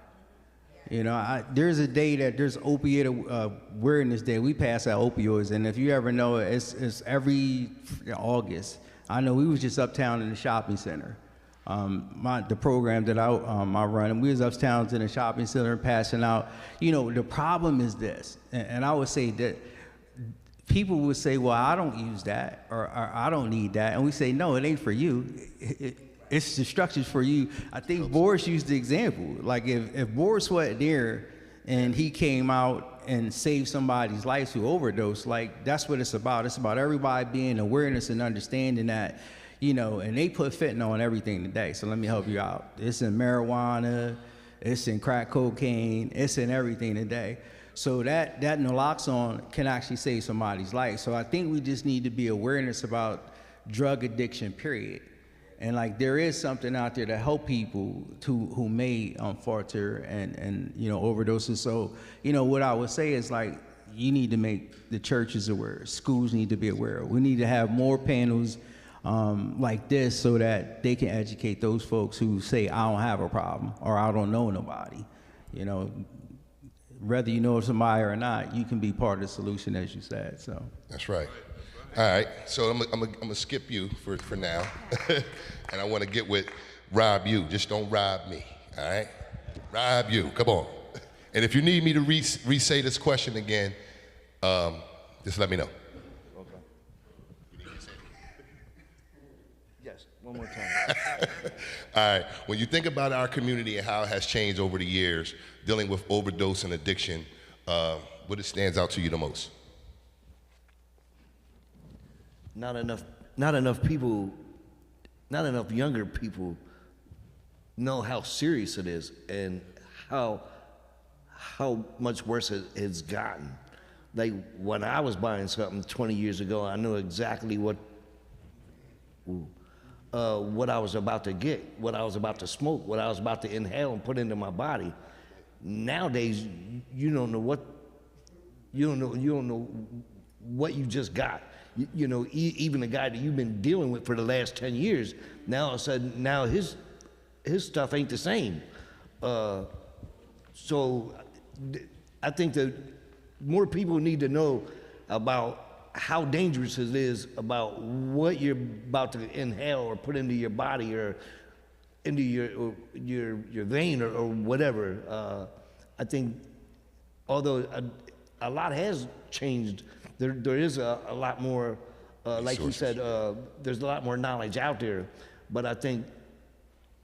There's a day that there's opioid awareness day. We pass out opioids, and if you ever know it, it's every August. I know we was just uptown in the shopping center. The program that I run, and we was uptown in the shopping center passing out. The problem is this, and I would say that people would say, well, I don't use that, or I don't need that, and we say, no, it ain't for you. It's the structures for you. I think Boris used the example. Like if Boris wasn't there and he came out and saved somebody's life through overdose, like that's what it's about. It's about everybody being awareness and understanding that, and they put fentanyl on everything today. So let me help you out. It's in marijuana, it's in crack cocaine, it's in everything today. So that naloxone can actually save somebody's life. So I think we just need to be awareness about drug addiction, period. And like there is something out there to help people who may falter and overdoses. So what I would say is like you need to make the churches aware, schools need to be aware. We need to have more panels like this so that they can educate those folks who say I don't have a problem or I don't know nobody. Whether you know somebody or not, you can be part of the solution, as you said. So that's right. All right, so I'm gonna skip you for now, and I want to get with rob you. Just don't rob me, all right? Rob you, come on. And if you need me to re-say this question again, just let me know. Okay. Yes, one more time. All right, when you think about our community and how it has changed over the years, dealing with overdose and addiction, what stands out to you the most? Not enough younger people know how serious it is and how much worse it's gotten. Like when I was buying something 20 years ago, I knew exactly what I was about to get, what I was about to smoke, what I was about to inhale and put into my body. Nowadays, you don't know what you just got. Even the guy that you've been dealing with for the last 10 years, now all of a sudden, now his stuff ain't the same. So I think that more people need to know about how dangerous it is, about what you're about to inhale or put into your body or into your vein or whatever. I think although a lot has changed, there is a lot more, like you said, there's a lot more knowledge out there. But I think,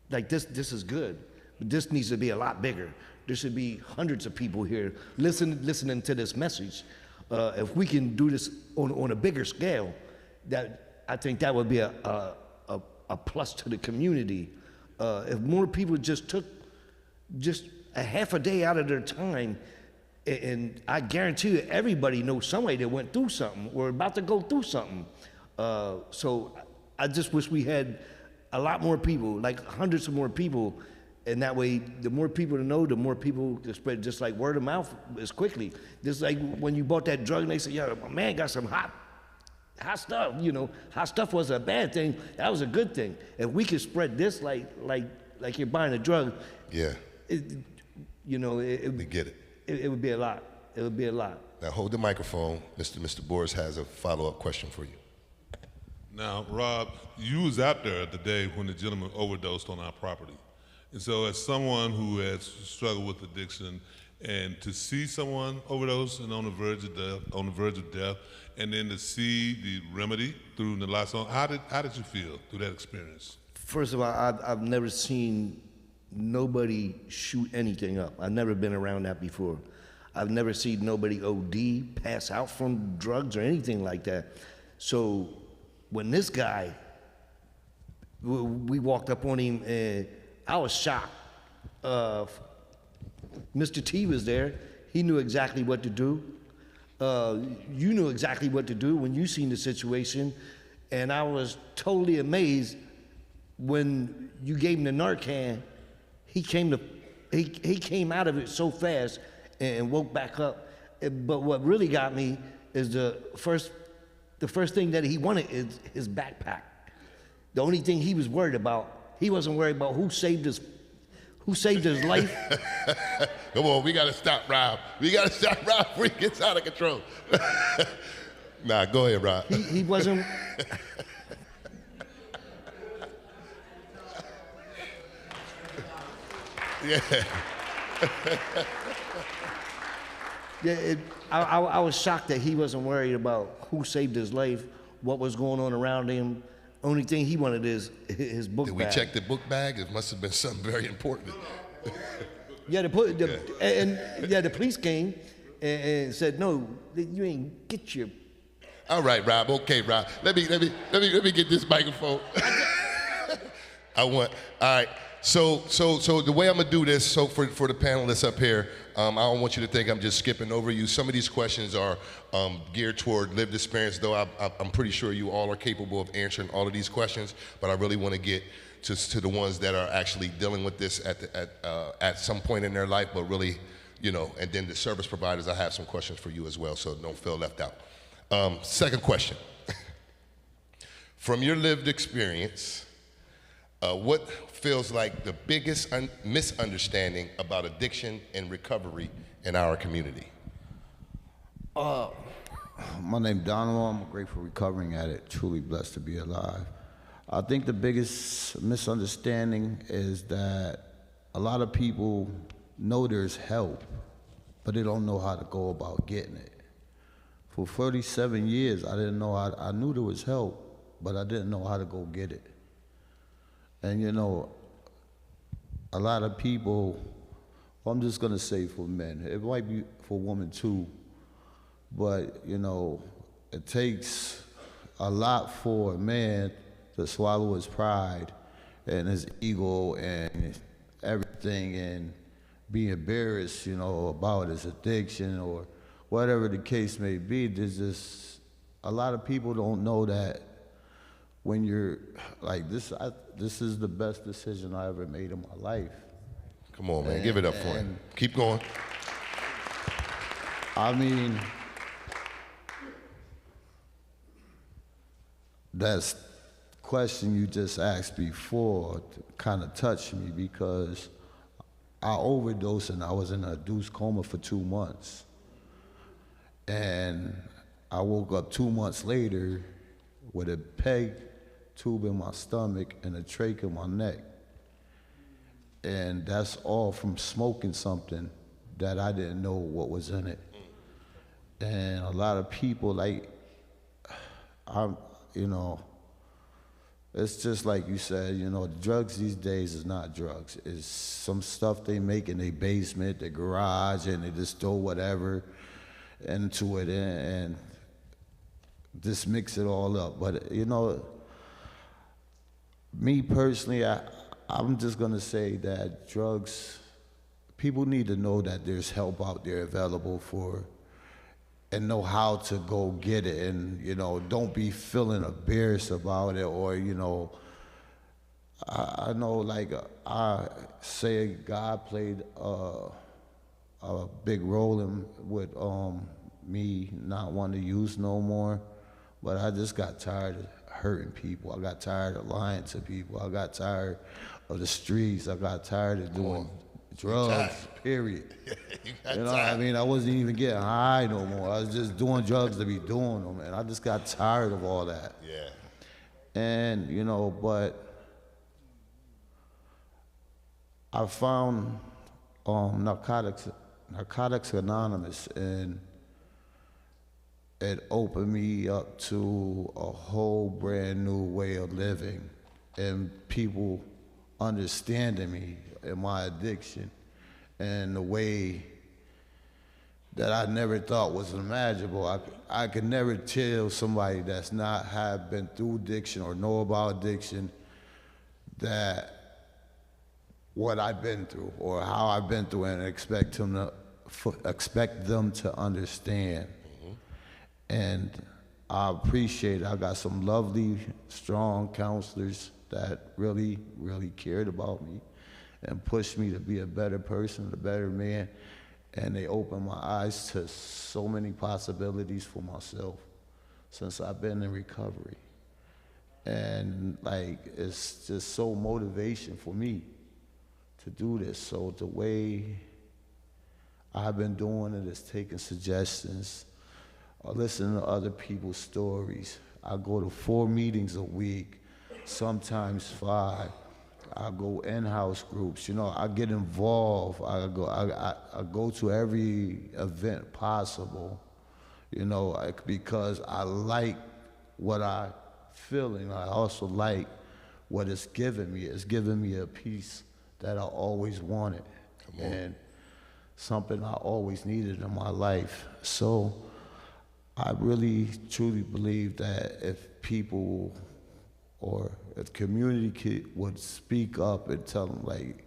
like this is good, but this needs to be a lot bigger. There should be hundreds of people here listening to this message. If we can do this on a bigger scale, I think that would be a plus to the community. If more people just took just a half a day out of their time, and I guarantee you everybody knows somebody that went through something or about to go through something. So I just wish we had a lot more people, like hundreds of more people, and that way the more people to know, the more people to spread, just like word of mouth as quickly. Just like when you bought that drug and they said, yeah, my man got some hot stuff, hot stuff wasn't a bad thing, that was a good thing. If we could spread this like you're buying a drug, yeah, we get it. It would be a lot. It would be a lot. Now hold the microphone. Mr. Boris has a follow-up question for you. Now, Rob, you was out there the day when the gentleman overdosed on our property. And so as someone who has struggled with addiction, and to see someone overdose and on the verge of death, and then to see the remedy through naloxone, how did you feel through that experience? First of all, I've never seen nobody shoot anything up. I've never been around that before. I've never seen nobody OD, pass out from drugs or anything like that. So when this guy, we walked up on him and I was shocked. Mr. T was there. He knew exactly what to do. You knew exactly what to do when you seen the situation. And I was totally amazed when you gave him the Narcan. He came out of it so fast and woke back up. But what really got me is the first thing that he wanted is his backpack. The only thing he was worried about, he wasn't worried about who saved his life. Come on, we gotta stop Rob. We gotta stop Rob before he gets out of control. Nah, go ahead, Rob. He wasn't. Yeah. Yeah, I was shocked that he wasn't worried about who saved his life, what was going on around him. Only thing he wanted is his book bag. Did we check the book bag? It must have been something very important. Yeah, the police came and said, no, you ain't get your. All right, Rob. Okay, Rob. Let me get this microphone. All right. So the way I'm gonna do this, so for the panelists up here, I don't want you to think I'm just skipping over you. Some of these questions are geared toward lived experience, though I'm pretty sure you all are capable of answering all of these questions, but I really want to get to the ones that are actually dealing with this at some point in their life, but really, and then the service providers, I have some questions for you as well, so don't feel left out. Second question. From your lived experience, what feels like the biggest misunderstanding about addiction and recovery in our community? My name's Donovan. I'm grateful recovering addict, truly blessed to be alive. I think the biggest misunderstanding is that a lot of people know there's help, but they don't know how to go about getting it. For 37 years, I didn't know I knew there was help, but I didn't know how to go get it. And a lot of people, well, I'm just gonna say for men, it might be for women too, but it takes a lot for a man to swallow his pride and his ego and everything and be embarrassed, about his addiction or whatever the case may be. There's just, a lot of people don't know that when you're like this, this is the best decision I ever made in my life. Come on, man, give it up for him. Keep going. I mean, that question you just asked before kind of touched me because I overdosed and I was in a induced coma for 2 months. And I woke up 2 months later with a peg tube in my stomach and a trach in my neck. And that's all from smoking something that I didn't know what was in it. And a lot of people, it's just like you said, drugs these days is not drugs. It's some stuff they make in their basement, their garage, and they just throw whatever into it and just mix it all up. But, me personally, I'm just gonna say that drugs, people need to know that there's help out there available for, and know how to go get it, and don't be feeling embarrassed about it, or I know I say God played a big role with me not wanting to use no more, but I just got tired of hurting people. I got tired of lying to people. I got tired of the streets. I got tired of doing drugs, period. I mean, I wasn't even getting high no more. I was just doing drugs to be doing them, and I just got tired of all that. Yeah. And, but I found Narcotics Anonymous, and it opened me up to a whole brand new way of living. and people understanding me and my addiction and the way that I never thought was imaginable. I could never tell somebody that's not have been through addiction or know about addiction that what I've been through or how I've been through, and expect them to understand. And I appreciate it. I got some lovely, strong counselors that really, really cared about me and pushed me to be a better person, a better man. And they opened my eyes to so many possibilities for myself since I've been in recovery. And like, it's just so motivation for me to do this. So the way I've been doing it is taking suggestions, or listening to other people's stories. I go to 4 meetings a week, sometimes 5. I go in-house groups, you know, I get involved. I go to every event possible, you know, because I like what I feel, and I also like what it's given me. It's given me a peace that I always wanted, and something I always needed in my life. So I really, truly believe that if people or if community would speak up and tell them, like,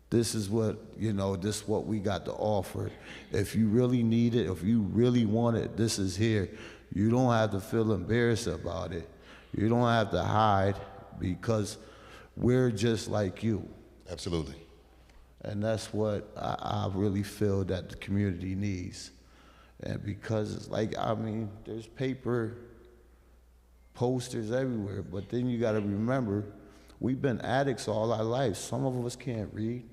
this is what, you know, this is what we got to offer. If you really need it, if you really want it, this is here. You don't have to feel embarrassed about it. You don't have to hide, because we're just like you. Absolutely. And that's what I really feel that the community needs. And because it's like, I mean, there's paper posters everywhere, but then you got to remember, we've been addicts all our life. Some of us can't read.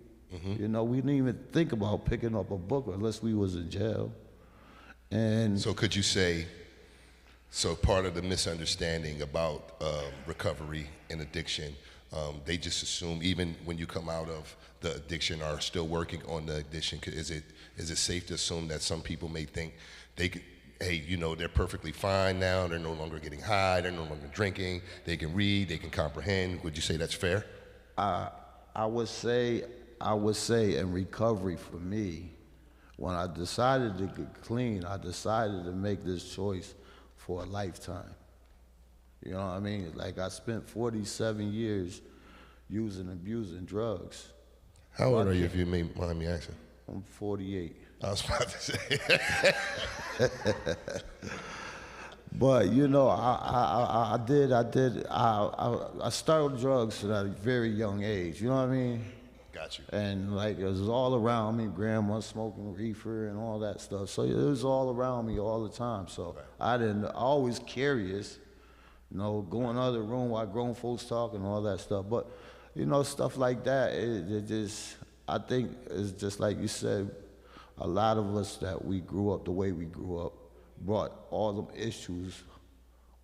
You know, we didn't even think about picking up a book unless we was in jail. And so could you say, so part of the misunderstanding about recovery and addiction, they just assume even when you come out of the addiction or still working on the addiction, is it safe to assume that some people may think they could, hey, you know, they're perfectly fine now, they're no longer getting high, they're no longer drinking, they can read, they can comprehend? Would you say that's fair? I would say in recovery for me, when I decided to get clean, I decided to make this choice for a lifetime. You know what I mean? Like, I spent 47 years using and abusing drugs. How old are you, if you mind me asking? I'm 48. I was about to say. But you know, I started drugs at a very young age. You know what I mean? Got you. And like, it was all around me. Grandma smoking reefer and all that stuff. So it was all around me all the time. So I always curious, you know, go in the other room while grown folks talk and all that stuff. But you know, stuff like that, it just, I think it's just like you said, a lot of us that we grew up the way we grew up brought all them issues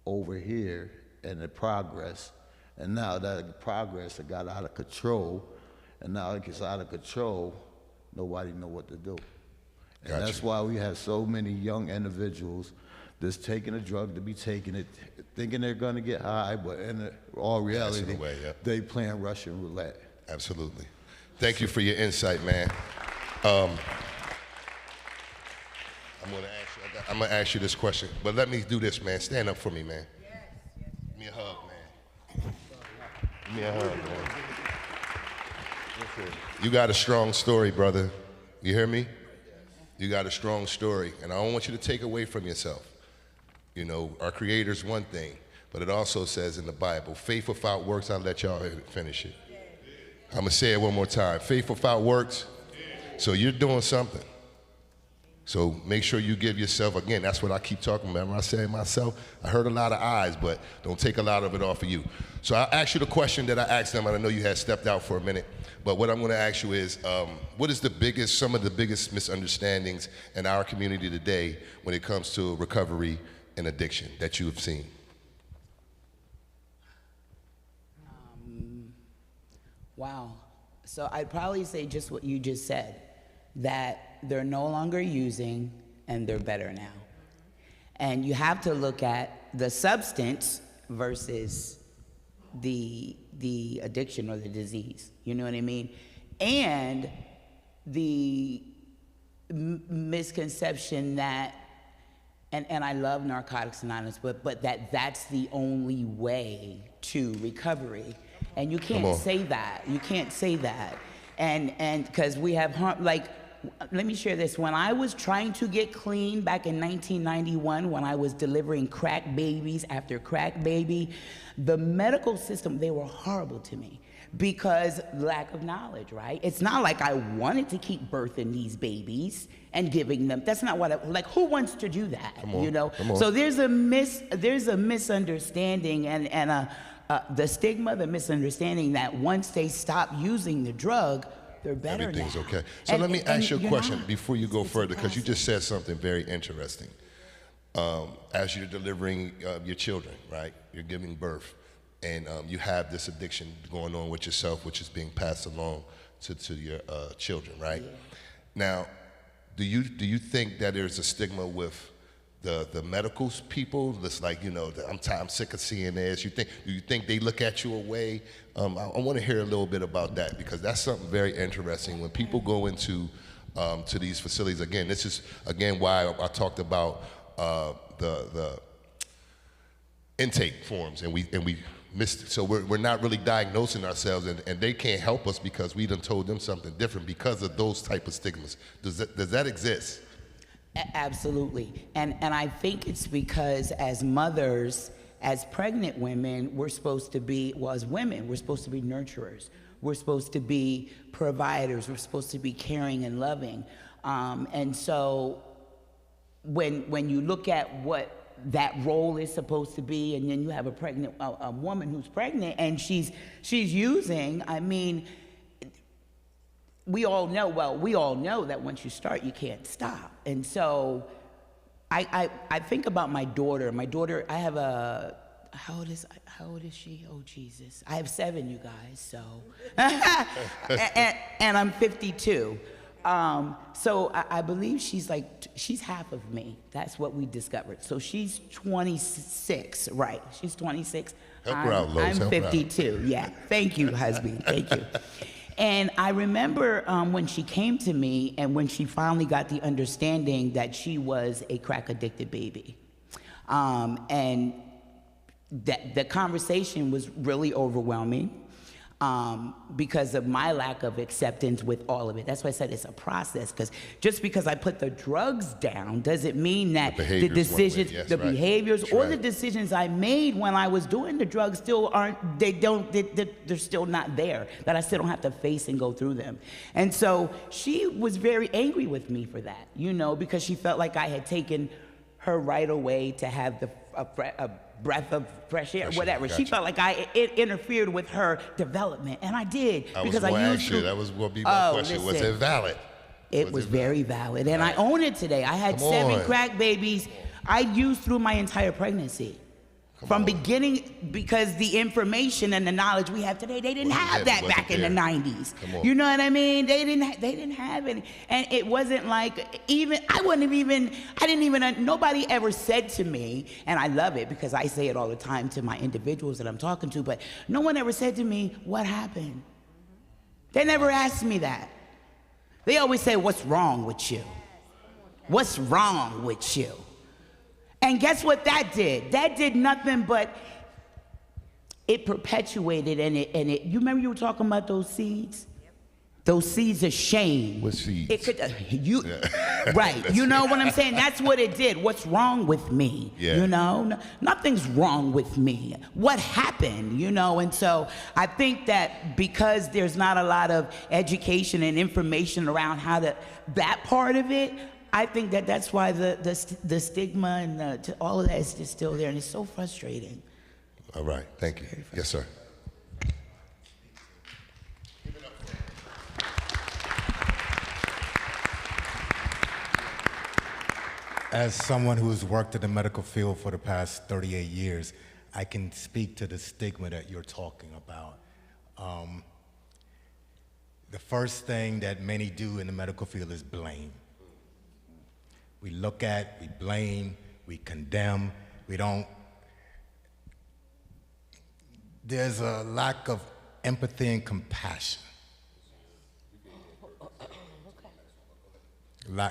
over here and the progress. And now that the progress it got out of control, and now it gets out of control, nobody know what to do. And that's why we have so many young individuals that's taking a drug to be taking it, thinking they're gonna get high, but in all reality, they playing Russian roulette. Absolutely. Thank you for your insight, man. I'm gonna ask you this question, but let me do this, man. Stand up for me, man. Yes. Give me a hug, man. Give me a hug, man. You got a strong story, brother. You hear me? You got a strong story, and I don't want you to take away from yourself. You know, our Creator's one thing, but it also says in the Bible, faith without works, I'll let y'all finish it. I'm gonna say it one more time. Faith without works. So you're doing something. So make sure you give yourself, again, that's what I keep talking about. When I say myself, I heard a lot of eyes, but don't take a lot of it off of you. So I'll ask you the question that I asked them, and I know you had stepped out for a minute, but what I'm gonna ask you is, what is some of the biggest misunderstandings in our community today when it comes to recovery and addiction that you have seen? Wow. So I'd probably say just what you just said, that they're no longer using and they're better now. And you have to look at the substance versus the addiction or the disease. You know what I mean? And the misconception that, and I love Narcotics Anonymous, but that's the only way to recovery. And you can't say that. You can't say that. And because we have harm, like, let me share this. When I was trying to get clean back in 1991, when I was delivering crack babies after crack baby, the medical system, they were horrible to me because lack of knowledge, right? It's not like I wanted to keep birthing these babies and giving them. That's not what like, who wants to do that? You know? So there's a misunderstanding and the stigma, the misunderstanding that once they stop using the drug, they're better Everything's now. okay. So let me ask you a question not. before you go further, because you just said something very interesting. As you're delivering your children, right? You're giving birth, and you have this addiction going on with yourself, which is being passed along to your children, right? Yeah. Now, do you think that there's a stigma with the medical people? That's like, you know, I'm sick of seeing this. Do you think they look at you away? I want to hear a little bit about that, because that's something very interesting. When people go into to these facilities, again, this is why I talked about the intake forms, and we missed it. So we're not really diagnosing ourselves, and they can't help us because we done told them something different because of those type of stigmas. Does that exist? Absolutely. And I think it's because as mothers, as pregnant women, we're supposed to be, well, as women, we're supposed to be nurturers. We're supposed to be providers. We're supposed to be caring and loving. And so when you look at what that role is supposed to be, and then you have a woman who's pregnant and she's using, I mean, we all know that once you start, you can't stop. And so I think about my daughter. My daughter, I have how old is she? Oh, Jesus. I have 7, you guys, so. and I'm 52. So I believe she's half of me. That's what we discovered. So she's 26, right? She's 26. Help her out, Lowe's. I'm 52, yeah. Thank you, husband, thank you. And I remember when she came to me and when she finally got the understanding that she was a crack-addicted baby. And that the conversation was really overwhelming because of my lack of acceptance with all of it. That's why I said it's a process, because just because I put the drugs down doesn't mean that the decisions, behaviors, or the decisions I made when I was doing the drugs still aren't, they're still not there, that I still don't have to face and go through them. And so she was very angry with me for that, you know, because she felt like I had taken her right away to have a breath of fresh air, whatever. She felt like I interfered with her development, and I did. That was going to be my question. Listen, was it valid? It was very valid, and I own it today. I had 7 crack babies I used through my entire pregnancy. From beginning, because the information and the knowledge we have today, they didn't have that back in the 90s. You know what I mean? They didn't have it. And it wasn't like, nobody ever said to me, and I love it because I say it all the time to my individuals that I'm talking to, but no one ever said to me, what happened? They never asked me that. They always say, what's wrong with you? What's wrong with you? And guess what that did? That did nothing but it perpetuated and it. You remember you were talking about those seeds? Those seeds of shame. What seeds? It could, right. You know what I'm saying? That's what it did. What's wrong with me? Yeah. You know? Nothing's wrong with me. What happened? You know? And so I think that because there's not a lot of education and information around that part of it, I think that's why the stigma and all of that is just still there, and it's so frustrating. All right, thank you. Yes, sir. As someone who has worked in the medical field for the past 38 years, I can speak to the stigma that you're talking about. The first thing that many do in the medical field is blame. We look at, we blame, we condemn, we don't. there's a lack of empathy and compassion.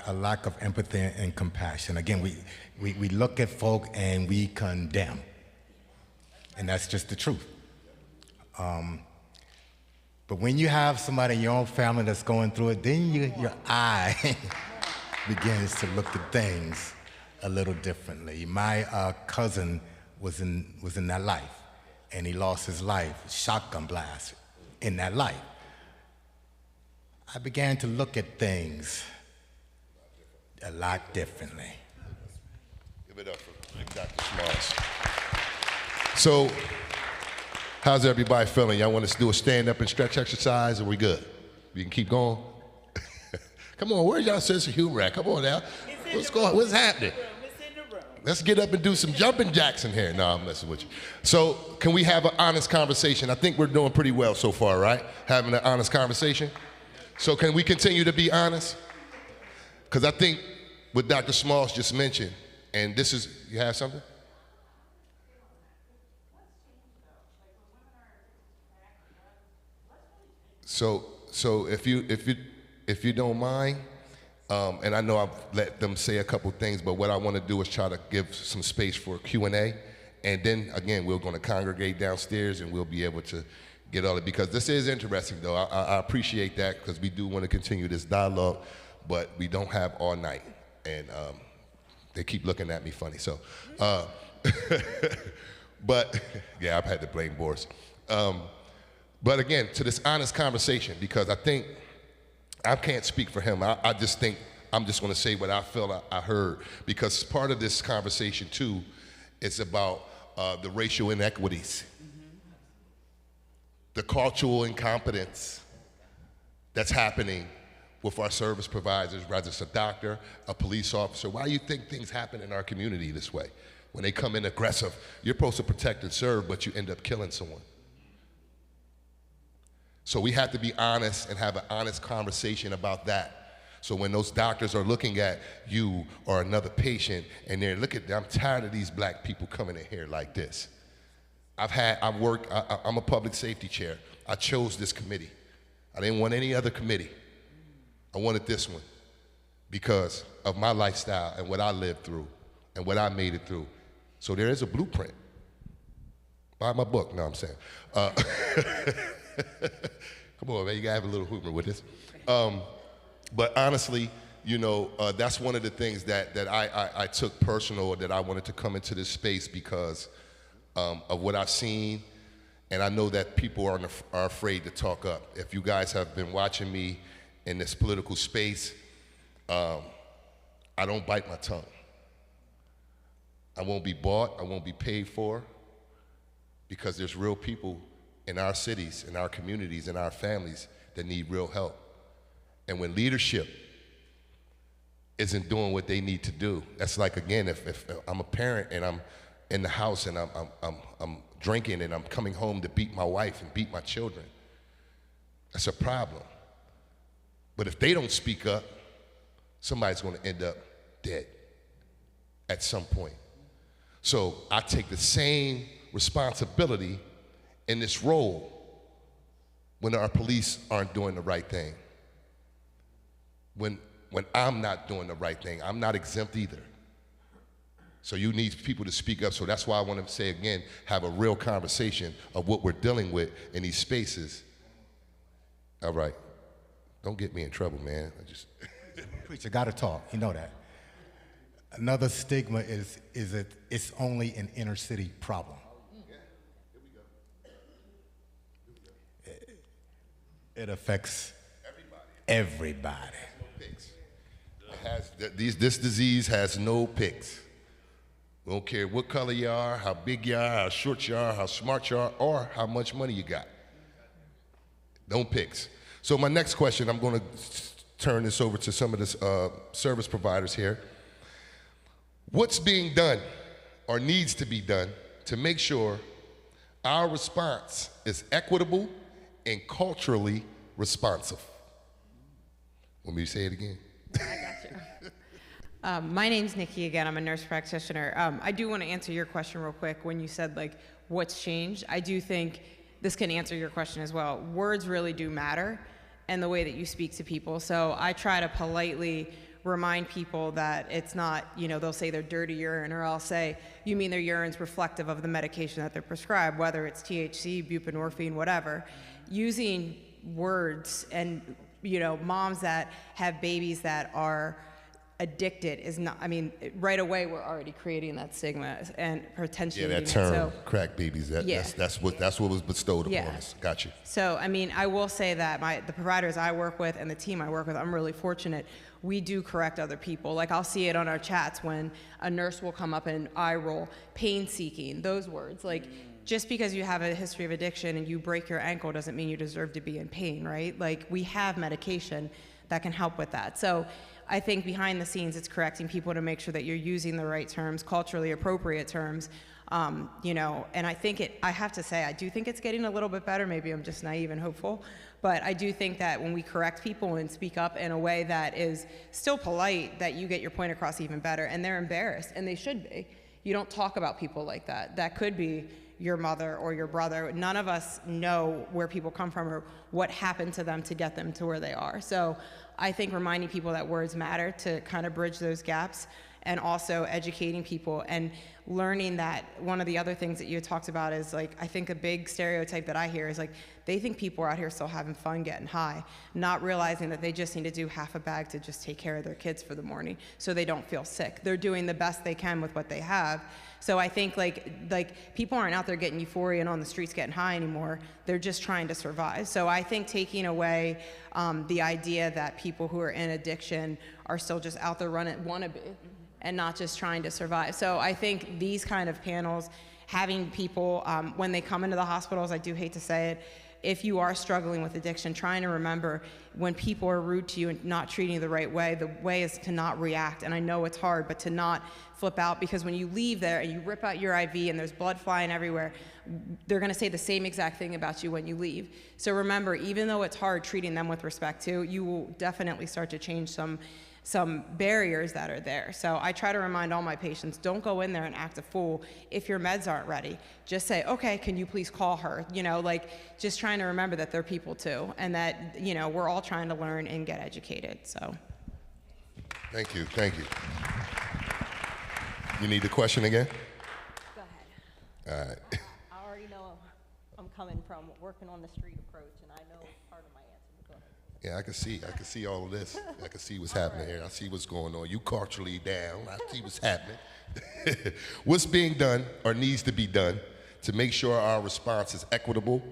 A lack of empathy and compassion. Again, we look at folk and we condemn. And that's just the truth. But when you have somebody in your own family that's going through it, then your eye begins to look at things a little differently. My cousin was in that life, and he lost his life, shotgun blast in that life. I began to look at things a lot differently. Give it up for Dr. Smalls. So, how's everybody feeling? Y'all want us to do a stand up and stretch exercise, or we good? We can keep going? Come on, where's y'all sense of humor at? Come on now. What's going on? What's happening? Let's get up and do some jumping jacks in here. No, I'm messing with you. So, can we have an honest conversation? I think we're doing pretty well so far, right? Having an honest conversation. So, can we continue to be honest? Because I think what Dr. Smalls just mentioned, and this is, you have something? So if you don't mind, and I know I've let them say a couple things, but what I want to do is try to give some space for Q&A, and then again we're going to congregate downstairs and we'll be able to get all it, because this is interesting though. I appreciate that, because we do want to continue this dialogue, but we don't have all night, and they keep looking at me funny. So, but yeah, I've had to blame Boris. But again, to this honest conversation, because I think, I can't speak for him. I just think, I'm just gonna say what I felt I heard, because part of this conversation too is about the racial inequities, the cultural incompetence that's happening with our service providers, whether it's a doctor, a police officer. Why do you think things happen in our community this way? When they come in aggressive, you're supposed to protect and serve, but you end up killing someone. So we have to be honest and have an honest conversation about that. So when those doctors are looking at you or another patient and they're looking, I'm tired of these black people coming in here like this. I'm a public safety chair. I chose this committee. I didn't want any other committee. I wanted this one because of my lifestyle and what I lived through and what I made it through. So there is a blueprint. Buy my book, no, I'm saying. Come on, man, you gotta have a little humor with this. But honestly, you know, that's one of the things that I took personal, that I wanted to come into this space because of what I've seen, and I know that people are afraid to talk up. If you guys have been watching me in this political space, I don't bite my tongue. I won't be bought, I won't be paid for, because there's real people in our cities, in our communities, in our families that need real help. And when leadership isn't doing what they need to do, that's like, again, if I'm a parent and I'm in the house and I'm drinking and I'm coming home to beat my wife and beat my children, that's a problem. But if they don't speak up, somebody's gonna end up dead at some point. So I take the same responsibility in this role when our police aren't doing the right thing. When I'm not doing the right thing, I'm not exempt either. So you need people to speak up. So that's why I want to say again, have a real conversation of what we're dealing with in these spaces. All right, don't get me in trouble, man. Preacher, gotta talk, you know that. Another stigma is that it's only an inner city problem. It affects everybody. This disease has no picks. We don't care what color you are, how big you are, how short you are, how smart you are, or how much money you got. No picks. So my next question, I'm going to turn this over to some of the service providers here. What's being done or needs to be done to make sure our response is equitable and culturally responsive? Want me to say it again? I got you. My name's Nikki again. I'm a nurse practitioner. I do want to answer your question real quick when you said, like, what's changed. I do think this can answer your question as well. Words really do matter, and the way that you speak to people. So I try to politely remind people that it's not, they'll say they're dirty urine, or I'll say, you mean their urine's reflective of the medication that they're prescribed, whether it's THC, buprenorphine, whatever. Using words, and moms that have babies that are addicted is not, right away we're already creating that stigma and potentially. Yeah, that term, crack babies, that's what was bestowed upon us. Got you. So, I will say that the providers I work with and the team I work with, I'm really fortunate. We do correct other people. Like, I'll see it on our chats when a nurse will come up and eye roll, pain seeking, those words. Like, just because you have a history of addiction and you break your ankle doesn't mean you deserve to be in pain, right? Like, we have medication that can help with that. So I think behind the scenes, it's correcting people to make sure that you're using the right terms, culturally appropriate terms, and I have to say, I do think it's getting a little bit better. Maybe I'm just naive and hopeful, but I do think that when we correct people and speak up in a way that is still polite, that you get your point across even better, and they're embarrassed, and they should be. You don't talk about people like that. That could be your mother or your brother. None of us know where people come from or what happened to them to get them to where they are. So I think reminding people that words matter to kind of bridge those gaps, and also educating people and learning that one of the other things that you talked about is, like, I think a big stereotype that I hear is, like, they think people are out here still having fun, getting high, not realizing that they just need to do half a bag to just take care of their kids for the morning so they don't feel sick. They're doing the best they can with what they have. So I think like people aren't out there getting euphoria and on the streets getting high anymore. They're just trying to survive. So I think taking away the idea that people who are in addiction are still just out there running wannabe and not just trying to survive. So I think these kind of panels, having people, when they come into the hospitals, I do hate to say it, if you are struggling with addiction, trying to remember when people are rude to you and not treating you the way is to not react. And I know it's hard, but to not flip out, because when you leave there and you rip out your IV and there's blood flying everywhere, they're gonna say the same exact thing about you when you leave. So remember, even though it's hard treating them with respect too, you will definitely start to change some barriers that are there. So I try to remind all my patients, don't go in there and act a fool. If your meds aren't ready, just say, okay, can you please call her? Just trying to remember that they're people too, and that, we're all trying to learn and get educated, so. Thank you. You need the question again? Go ahead. All right. I already know I'm coming from working on the street approach, and I know part of my answer, but go ahead. Yeah, I can see all of this. I can see what's happening here. I see what's going on. You culturally down. I see what's happening. What's being done or needs to be done to make sure our response is equitable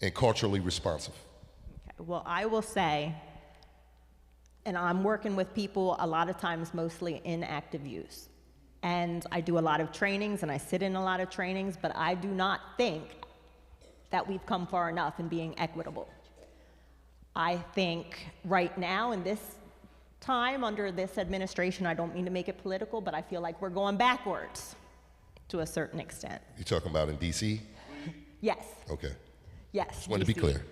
and culturally responsive? Okay. Well, I will say, and I'm working with people a lot of times mostly in active use. And I do a lot of trainings and I sit in a lot of trainings, but I do not think that we've come far enough in being equitable. I think right now in this time under this administration, I don't mean to make it political, but I feel like we're going backwards to a certain extent. You talking about in DC? Yes. Okay. Yes. Just wanted to be clear.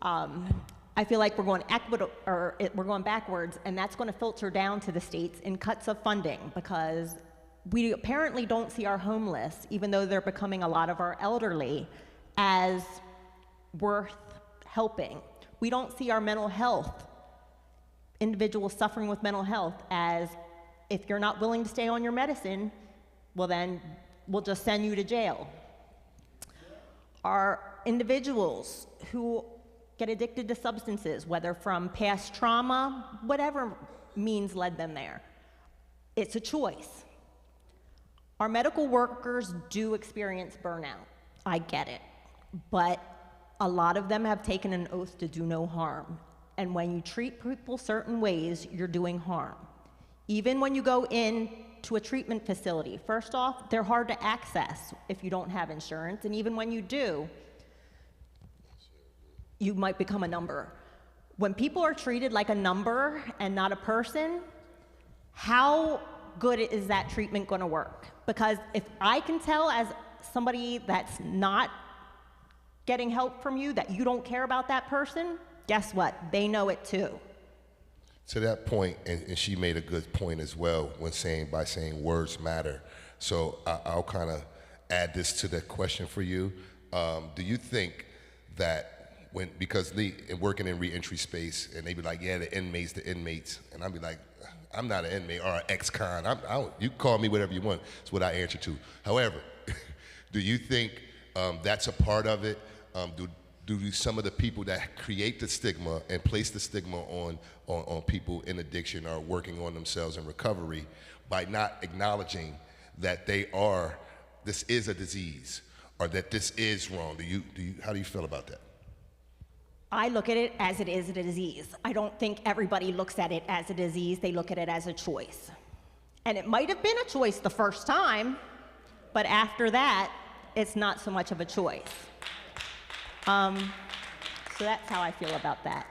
I feel like we're going backwards, and that's going to filter down to the states in cuts of funding, because we apparently don't see our homeless, even though they're becoming a lot of our elderly, as worth helping. We don't see our mental health, individuals suffering with mental health, as if you're not willing to stay on your medicine, well then we'll just send you to jail. Our individuals who get addicted to substances, whether from past trauma, whatever means led them there, it's a choice. Our medical workers do experience burnout. I get it. But a lot of them have taken an oath to do no harm. And when you treat people certain ways, you're doing harm. Even when you go into a treatment facility, first off, they're hard to access if you don't have insurance. And even when you do, you might become a number. When people are treated like a number and not a person, how good is that treatment going to work? Because if I can tell as somebody that's not getting help from you that you don't care about that person, guess what? They know it too. To that point, and she made a good point as well when by saying words matter. So I'll kind of add this to the question for you. Do you think that because working in reentry space, and they be like, yeah, the inmates, and I'd be like, I'm not an inmate or an ex-con. You call me whatever you want. It's what I answer to. However, do you think that's a part of it? Do some of the people that create the stigma and place the stigma on people in addiction are working on themselves in recovery by not acknowledging that this is a disease or that this is wrong? How do you feel about that? I look at it as it is a disease. I don't think everybody looks at it as a disease. They look at it as a choice. And it might have been a choice the first time, but after that, it's not so much of a choice. So that's how I feel about that.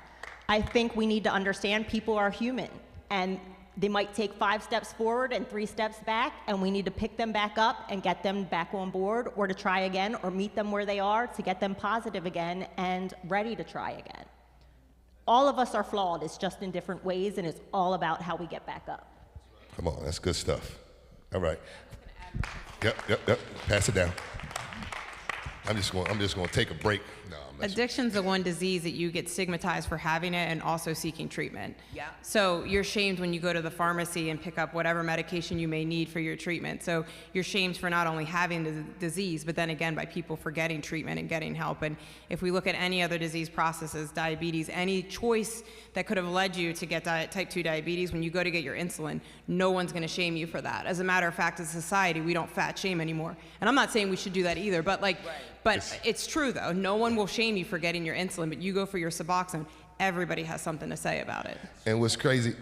I think we need to understand people are human, and they might take 5 steps forward and 3 steps back, and we need to pick them back up and get them back on board, or to try again, or meet them where they are to get them positive again and ready to try again. All of us are flawed. It's just in different ways, and it's all about how we get back up. Come on, that's good stuff. All right. Yep. Pass it down. I'm just going to take a break. No, Addiction's the one disease that you get stigmatized for having it and also seeking treatment. Yeah. So you're shamed when you go to the pharmacy and pick up whatever medication you may need for your treatment. So you're shamed for not only having the disease, but then again by people for getting treatment and getting help. And if we look at any other disease processes, diabetes, any choice that could have led you to get type 2 diabetes, when you go to get your insulin, no one's going to shame you for that. As a matter of fact, as a society, we don't fat shame anymore. And I'm not saying we should do that either, but it's true though. No one will shame you for getting your insulin, but you go for your Suboxone, everybody has something to say about it. And what's crazy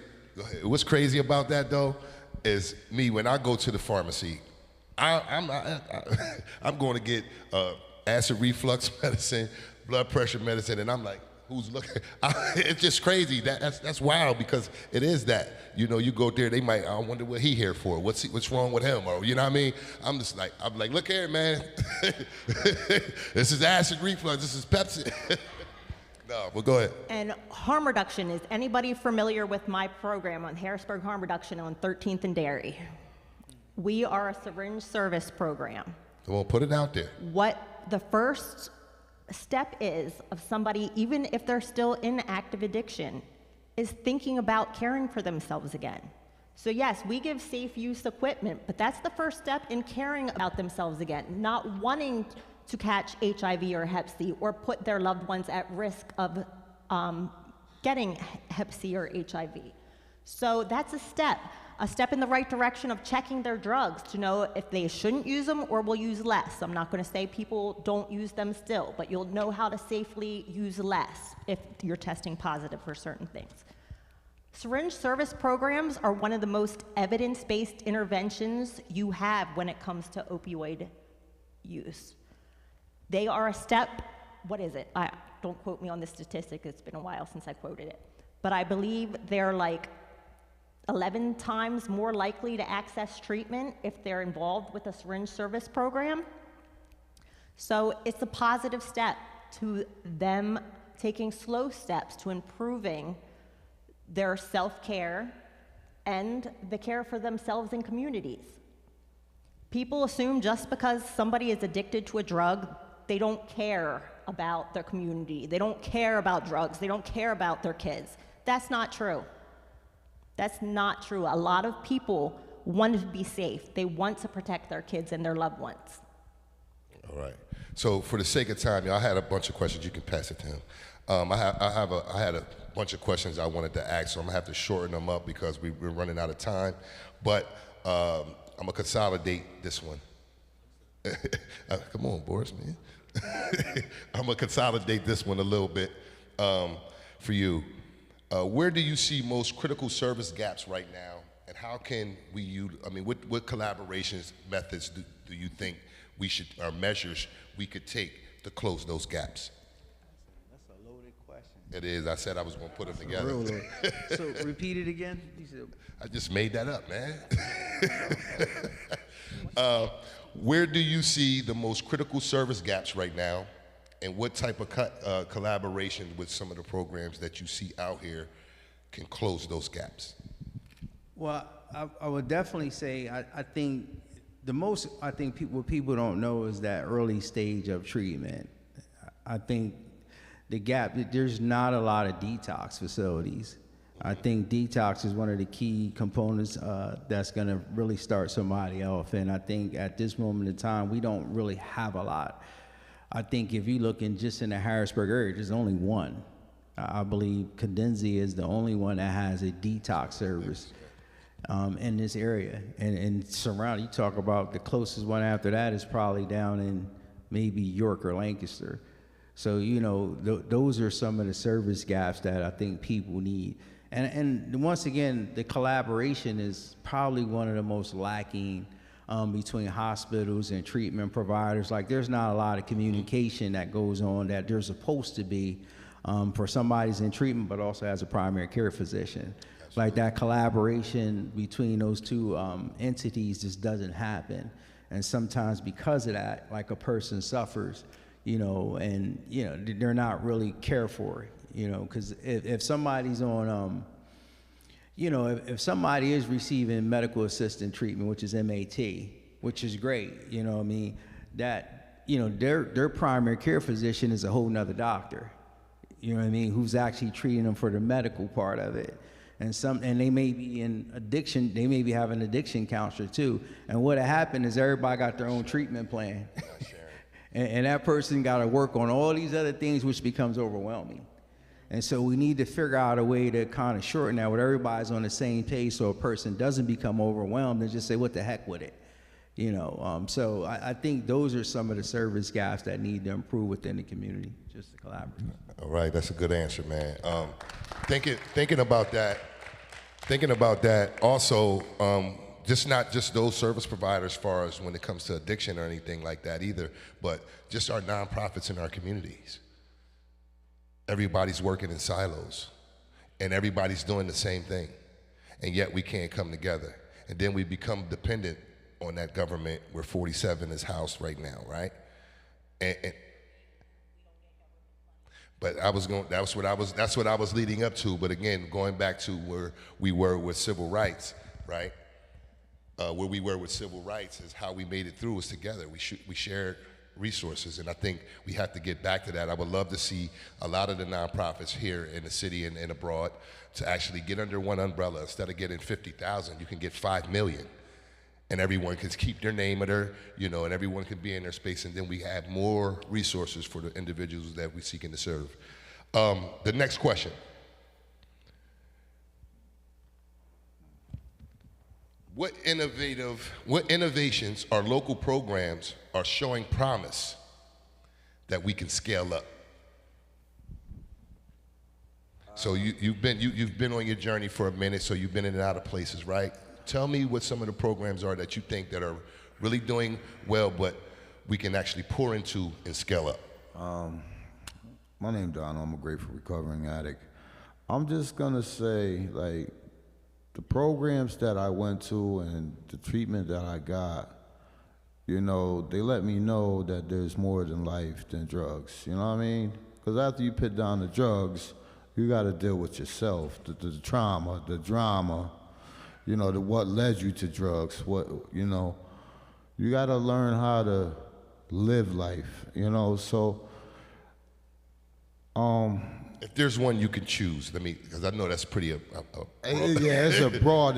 about that though is me, when I go to the pharmacy, I'm going to get acid reflux medicine, blood pressure medicine, and I'm like, who's looking? It's just crazy. That's wild, because it is that. You know, you go there, I wonder what he here for. What's wrong with him? Or, you know what I mean? I'm like, look here, man. This is acid reflux. This is Pepsi. No, but go ahead. And harm reduction, is anybody familiar with my program on Harrisburg Harm Reduction on 13th and Dairy? We are a syringe service program. Come on, put it out there. What the first step is of somebody, even if they're still in active addiction, is thinking about caring for themselves again. So yes, we give safe use equipment, but that's the first step in caring about themselves again, not wanting to catch HIV or Hep C or put their loved ones at risk of getting Hep C or HIV. So that's a step in the right direction of checking their drugs to know if they shouldn't use them or will use less. I'm not going to say people don't use them still, but you'll know how to safely use less if you're testing positive for certain things. Syringe service programs are one of the most evidence-based interventions you have when it comes to opioid use. They are a step, what is it? Don't quote me on this statistic, it's been a while since I quoted it. But I believe they're like 11 times more likely to access treatment if they're involved with a syringe service program. So it's a positive step to them taking slow steps to improving their self-care and the care for themselves and communities. People assume just because somebody is addicted to a drug, they don't care about their community, they don't care about drugs, they don't care about their kids. That's not true. That's not true. A lot of people want to be safe. They want to protect their kids and their loved ones. All right. So for the sake of time, I had a bunch of questions. You can pass it to him. I had a bunch of questions I wanted to ask, so I'm gonna have to shorten them up because we're running out of time. But I'm gonna consolidate this one. Come on, Boris, man. I'm gonna consolidate this one a little bit for you. Where do you see most critical service gaps right now, and how can we use, what collaborations, methods do you think we should, or measures we could take to close those gaps? That's a loaded question. It is. I said I was going to put them together. Real so repeat it again. You said, I just made that up, man. Where do you see the most critical service gaps right now, and what type of collaboration with some of the programs that you see out here can close those gaps? Well, I would definitely say I think I think what people don't know is that early stage of treatment. I think the gap, there's not a lot of detox facilities. I think detox is one of the key components that's gonna really start somebody off. And I think at this moment in time, we don't really have a lot. I think if you look just in the Harrisburg area, there's only one. I believe Cadenzi is the only one that has a detox service in this area. And surrounding, you talk about the closest one after that is probably down in maybe York or Lancaster. So, you know, those are some of the service gaps that I think people need. And once again, the collaboration is probably one of the most lacking between hospitals and treatment providers. Like, there's not a lot of communication that goes on that there's supposed to be for somebody's in treatment, but also as a primary care physician. Like, that collaboration between those two entities just doesn't happen. And sometimes because of that, like, a person suffers, you know, and, you know, they're not really cared for, you know, because if somebody's on, you know, if somebody is receiving medical assistant treatment, which is MAT, which is great, you know what I mean, that, you know, their primary care physician is a whole nother doctor, you know what I mean, who's actually treating them for the medical part of it. And they may be in addiction, they may be having an addiction counselor too. And what happened is everybody got their own treatment plan. And that person got to work on all these other things, which becomes overwhelming. And so we need to figure out a way to kind of shorten that where everybody's on the same page so a person doesn't become overwhelmed and just say, what the heck with it? You know, so I think those are some of the service gaps that need to improve within the community, just to collaborate. All right, that's a good answer, man. Thinking about that also, not just those service providers as far as when it comes to addiction or anything like that either, but just our nonprofits in our communities. Everybody's working in silos, and everybody's doing the same thing, and yet we can't come together. And then we become dependent on that government where 47 is housed right now, right? But that's what I was leading up to. But again, going back to where we were with civil rights, right? Where we were with civil rights is how we made it through was together. We shared resources, and I think we have to get back to that. I would love to see a lot of the nonprofits here in the city and abroad to actually get under one umbrella. Instead of getting 50,000, you can get 5 million. And everyone can keep their name of their, you know, and everyone can be in their space, and then we have more resources for the individuals that we're seeking to serve. The next question. What innovations or local programs are showing promise that we can scale up? So you've been on your journey for a minute, so you've been in and out of places, right? Tell me what some of the programs are that you think that are really doing well, but we can actually pour into and scale up. My name's Donald. I'm a grateful recovering addict. I'm just gonna say, like, the programs that I went to and the treatment that I got, you know, they let me know that there's more than life than drugs. You know what I mean? Because after you put down the drugs, you got to deal with yourself, the trauma, the drama, you know, what led you to drugs, you know. You got to learn how to live life, you know, so. If there's one you can choose, because I know that's pretty it's a broad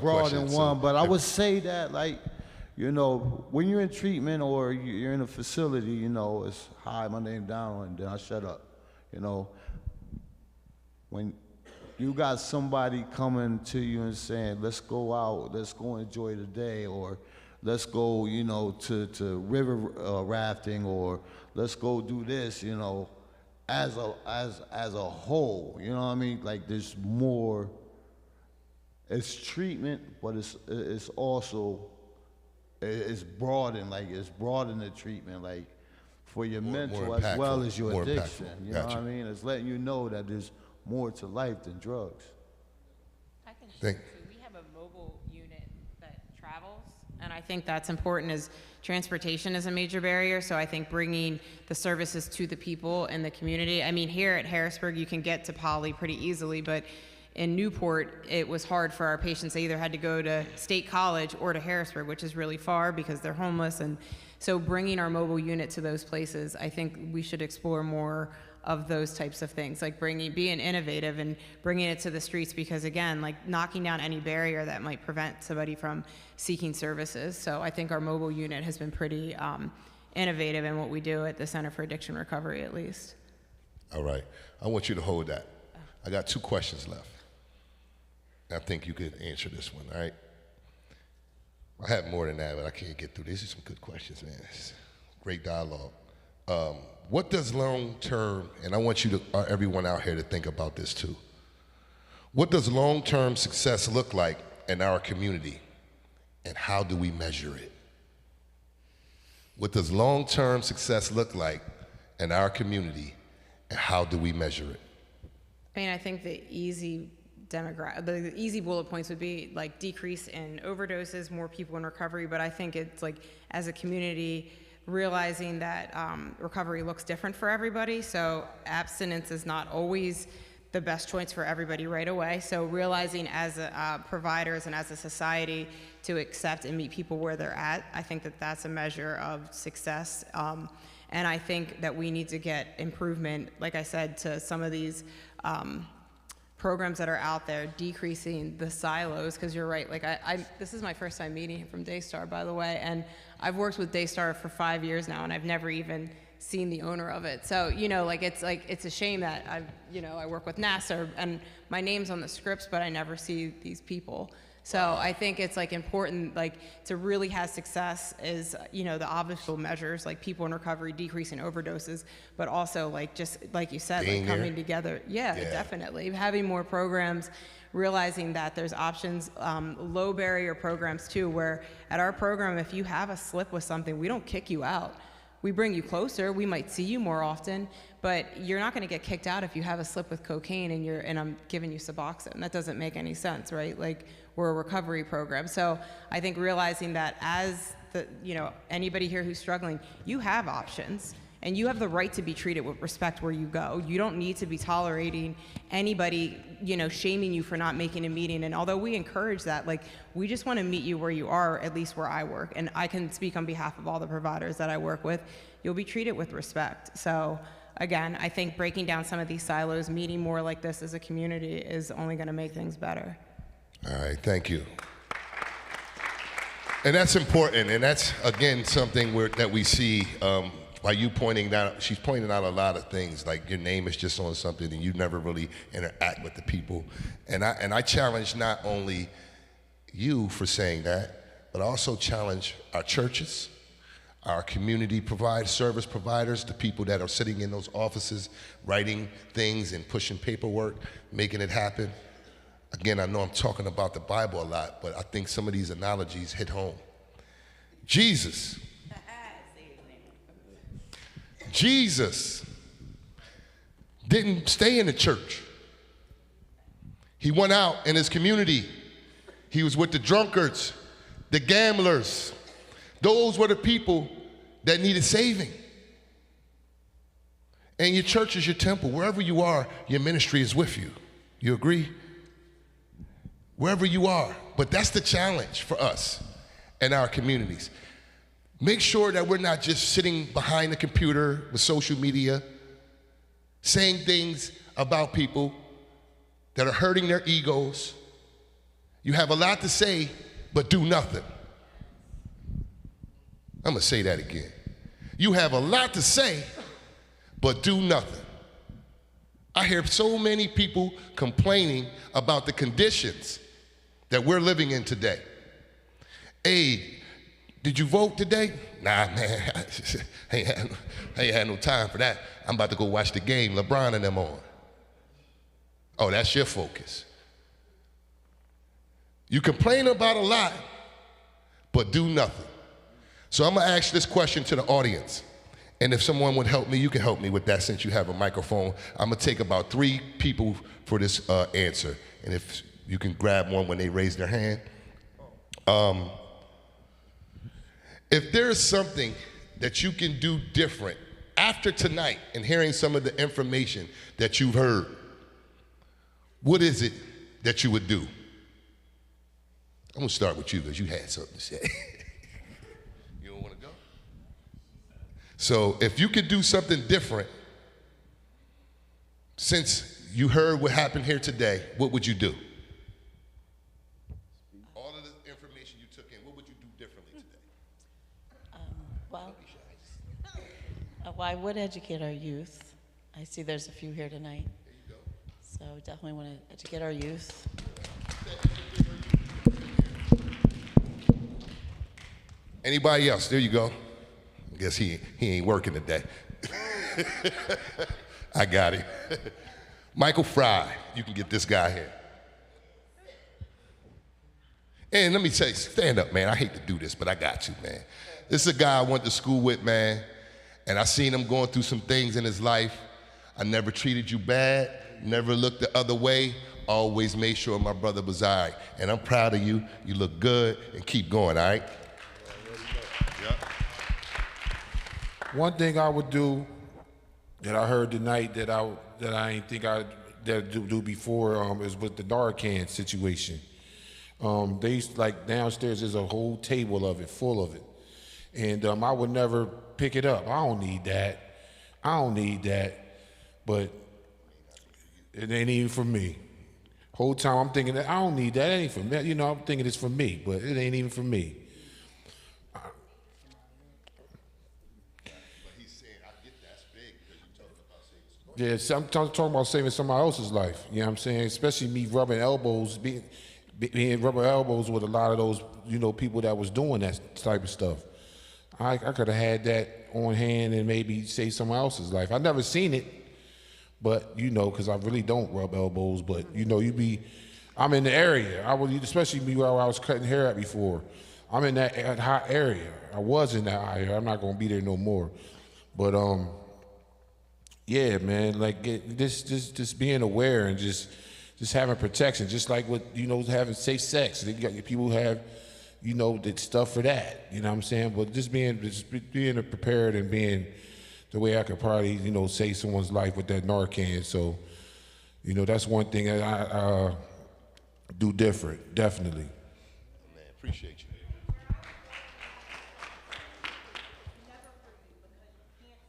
question, one, but I would say that, like, you know, when you're in treatment or you're in a facility, you know, it's, hi, my name's Donald, and then I shut up, you know. When you got somebody coming to you and saying, let's go out, let's go enjoy the day, or let's go, you know, to river rafting, or let's go do this, you know, as a whole, you know what I mean? Like, there's more. It's treatment, but it's also it's broadened. Like, it's broadened the treatment, like, for your mental as well as your addiction. You know what I mean? It's letting you know that there's more to life than drugs. I can share too. We have a mobile unit that travels, and I think that's important. Is transportation is a major barrier, so I think bringing the services to the people in the community. I mean, here at Harrisburg, you can get to Poly pretty easily, but in Newport, it was hard for our patients. They either had to go to State College or to Harrisburg, which is really far because they're homeless. And so bringing our mobile unit to those places, I think we should explore more of those types of things, like being innovative and bringing it to the streets, because again, like knocking down any barrier that might prevent somebody from seeking services. So I think our mobile unit has been pretty innovative in what we do at the Center for Addiction Recovery, at least. All right. I want you to hold that. I got 2 questions left. I think you could answer this one, all right? I have more than that, but I can't get through. These are some good questions, man. It's great dialogue. What does long-term, and I want you to, everyone out here to think about this too. What does long-term success look like in our community, and how do we measure it? What does long-term success look like in our community, and how do we measure it? I mean, I think the easy bullet points would be like decrease in overdoses, more people in recovery, but I think it's like as a community realizing that recovery looks different for everybody, so abstinence is not always the best choice for everybody right away. So realizing as providers and as a society to accept and meet people where they're at, I think that that's a measure of success. And I think that we need to get improvement, like I said, to some of these programs that are out there, decreasing the silos, because you're right, like this is my first time meeting him from Daystar, by the way, and I've worked with Daystar for 5 years now, and I've never even seen the owner of it. So, you know, it's a shame that I work with NASA, and my name's on the scripts, but I never see these people. So I think it's like important, like to really have success is, you know, the obvious measures like people in recovery, decreasing overdoses, but also like just like you said, like coming together. Yeah, definitely. Having more programs, realizing that there's options, low barrier programs too, where at our program, if you have a slip with something, we don't kick you out. We bring you closer. We might see you more often, but you're not going to get kicked out if you have a slip with cocaine and I'm giving you Suboxone. That doesn't make any sense, right? Like, we're a recovery program. So I think realizing that as anybody here who's struggling, you have options and you have the right to be treated with respect where you go. You don't need to be tolerating anybody, shaming you for not making a meeting. And although we encourage that, like, we just want to meet you where you are, at least where I work. And I can speak on behalf of all the providers that I work with. You'll be treated with respect. So again, I think breaking down some of these silos, meeting more like this as a community is only going to make things better. All right, thank you. And that's important, and that's, again, something that we see by you pointing out, she's pointing out a lot of things, like your name is just on something and you never really interact with the people. And I challenge not only you for saying that, but I also challenge our churches, our community service providers, the people that are sitting in those offices, writing things and pushing paperwork, making it happen. Again, I know I'm talking about the Bible a lot, but I think some of these analogies hit home. Jesus didn't stay in the church. He went out in his community. He was with the drunkards, the gamblers. Those were the people that needed saving. And your church is your temple. Wherever you are, your ministry is with you. You agree? Wherever you are. But that's the challenge for us and our communities. Make sure that we're not just sitting behind the computer with social media, saying things about people that are hurting their egos. You have a lot to say, but do nothing. I'm gonna say that again. You have a lot to say, but do nothing. I hear so many people complaining about the conditions that we're living in today. Hey, did you vote today? Nah, man, I ain't had no time for that. I'm about to go watch the game, LeBron and them on. Oh, that's your focus. You complain about a lot, but do nothing. So I'm gonna ask this question to the audience. And if someone would help me, you can help me with that since you have a microphone. I'm gonna take about 3 people for this answer. And if you can grab one when they raise their hand. If there is something that you can do different after tonight and hearing some of the information that you've heard, what is it that you would do? I'm gonna start with you because you had something to say. You don't want to go? So if you could do something different, since you heard what happened here today, what would you do? All of the information you took in, what would you do differently today? Well, I would educate our youth. I see there's a few here tonight. There you go. So definitely want to educate our youth. Anybody else? There you go. I guess he ain't working today. I got him. Michael Fry, you can get this guy here. And let me tell you, stand up, man. I hate to do this, but I got you, man. This is a guy I went to school with, man, and I seen him going through some things in his life. I never treated you bad, never looked the other way, always made sure my brother was all right. And I'm proud of you. You look good, and keep going, all right? One thing I would do that I heard tonight that I ain't think I'd do before is with the Narcan situation. They used to, like downstairs, there's a whole table of it, full of it. And I would never pick it up. I don't need that. But it ain't even for me. Whole time I'm thinking that I don't need that. It ain't for me. You know, I'm thinking it's for me, but it ain't even for me. Yeah, sometimes I'm talking about saving somebody else's life. You know what I'm saying? Especially me rubbing elbows, being rubbing elbows with a lot of those, you know, people that was doing that type of stuff. I could have had that on hand and maybe save someone else's life. I've never seen it, but you know, because I really don't rub elbows. But you know, I'm in the area. Especially me where I was cutting hair at before. I'm in that hot area. I was in that area. I'm not gonna be there no more. But yeah, man, like just being aware and just having protection, just like what, you know, having safe sex. People have, you know, that stuff for that. You know what I'm saying? But just being prepared and being the way I could probably, you know, save someone's life with that Narcan. So, you know, that's one thing that I do different, definitely. Man, appreciate you.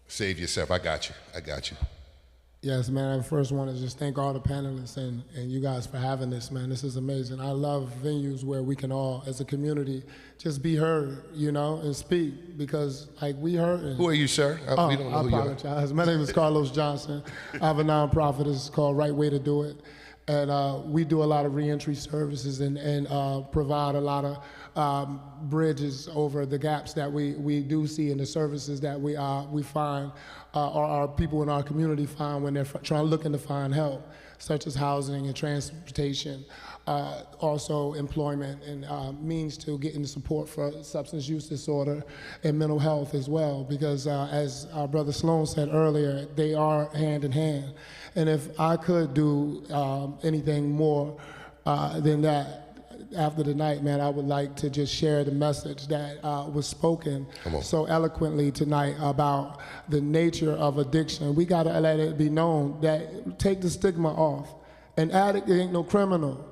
Save yourself. I got you. Yes, man. I first want to just thank all the panelists and you guys for having this, man. This is amazing. I love venues where we can all, as a community, just be heard, you know, and speak, because, like, we heard. Who are you, sir? We don't know I who you are. apologize. My name is Carlos Johnson. I have a nonprofit. It's called Right Way to Do It. And we do a lot of reentry services and provide a lot of bridges over the gaps that we do see in the services that we find or our people in our community find when they're looking to find help, such as housing and transportation, also employment and means to getting support for substance use disorder and mental health as well, because as our brother Sloan said earlier, they are hand in hand. And if I could do anything more than that, after the night, man, I would like to just share the message that was spoken so eloquently tonight about the nature of addiction. We gotta let it be known that take the stigma off. An addict ain't no criminal.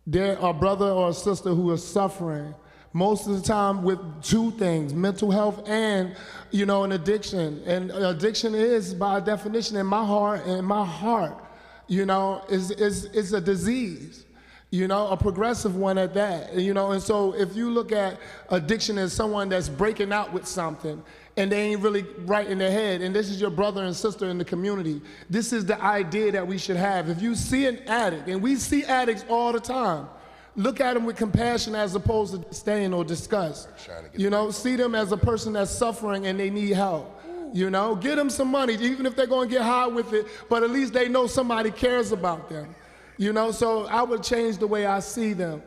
They're a brother or a sister who is suffering most of the time with two things, mental health and, you know, an addiction. And addiction is, by definition, in my heart, you know, is a disease. You know, a progressive one at that, you know, and so if you look at addiction as someone that's breaking out with something and they ain't really right in their head, and this is your brother and sister in the community, this is the idea that we should have. If you see an addict, and we see addicts all the time, look at them with compassion as opposed to disdain or disgust. You know, see them as a person that's suffering and they need help. You know, get them some money, even if they're going to get high with it, but at least they know somebody cares about them. You know, so I would change the way I see them.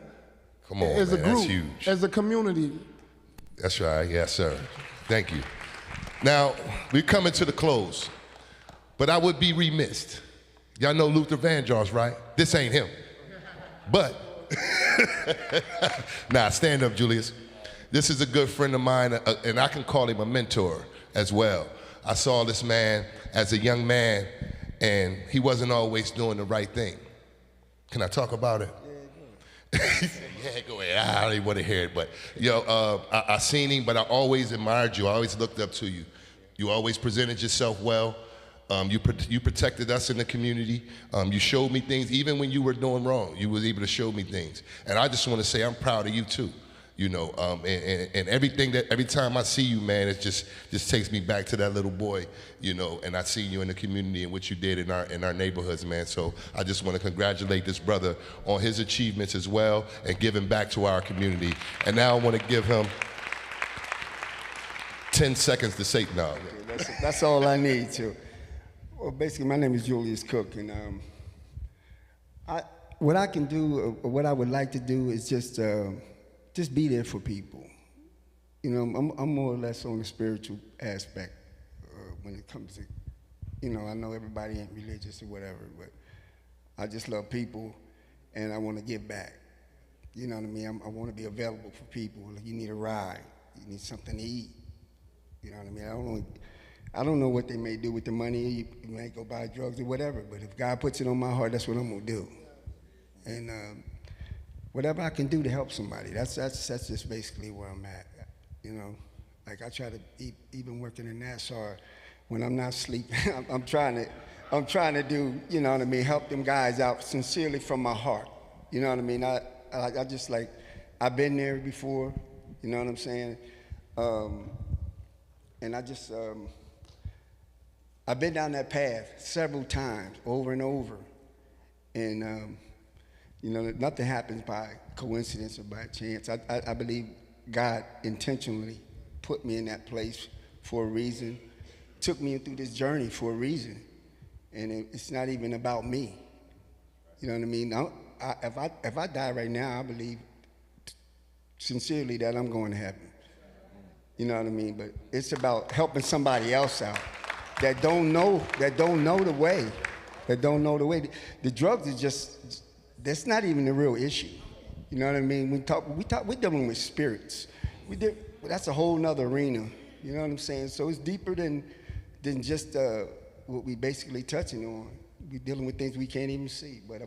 Come on, as man, a group, that's huge. as a community. That's right, yes, sir. Thank you. Now, we're coming to the close, but I would be remiss. Y'all know Luther Vandross, right? This ain't him. But, nah, stand up, Julius. This is a good friend of mine, and I can call him a mentor as well. I saw this man as a young man, and he wasn't always doing the right thing. Can I talk about it? Yeah, go ahead. I don't even want to hear it, but I seen him, but I always admired you. I always looked up to you. You always presented yourself well. You protected us in the community. You showed me things, even when you were doing wrong. You was able to show me things, and I just want to say I'm proud of you too. And every time I see you, man, it just takes me back to that little boy, and I see you in the community and what you did in our neighborhoods, man. So I just want to congratulate this brother on his achievements as well and giving back to our community. And now I want to give him 10 seconds to say no. Okay, that's all I need to. Well, basically, my name is Julius Cook, and what I can do, or what I would like to do, is just be there for people. I'm more or less on the spiritual aspect when it comes to, I know everybody ain't religious or whatever, but I just love people, and I want to give back. You know what I mean? I want to be available for people. Like, you need a ride, you need something to eat. You know what I mean? I don't know what they may do with the money. You may go buy drugs or whatever, but if God puts it on my heart, that's what I'm gonna do. And whatever I can do to help somebody, that's just basically where I'm at. Like I try to, even working in Nassau, when I'm not sleeping, I'm trying to do, you know what I mean, help them guys out sincerely from my heart. You know what I mean? I just like, I've been there before, you know what I'm saying? And I just, I've been down that path several times, over and over. And, nothing happens by coincidence or by chance. I believe God intentionally put me in that place for a reason, took me through this journey for a reason. And it's not even about me. You know what I mean? If I die right now, I believe sincerely that I'm going to heaven. You know what I mean? But it's about helping somebody else out that don't know the way, The drugs is just, that's not even the real issue. You know what I mean? We're dealing with spirits. That's a whole nother arena. You know what I'm saying? So it's deeper than just what we basically touching on. We're dealing with things we can't even see. But I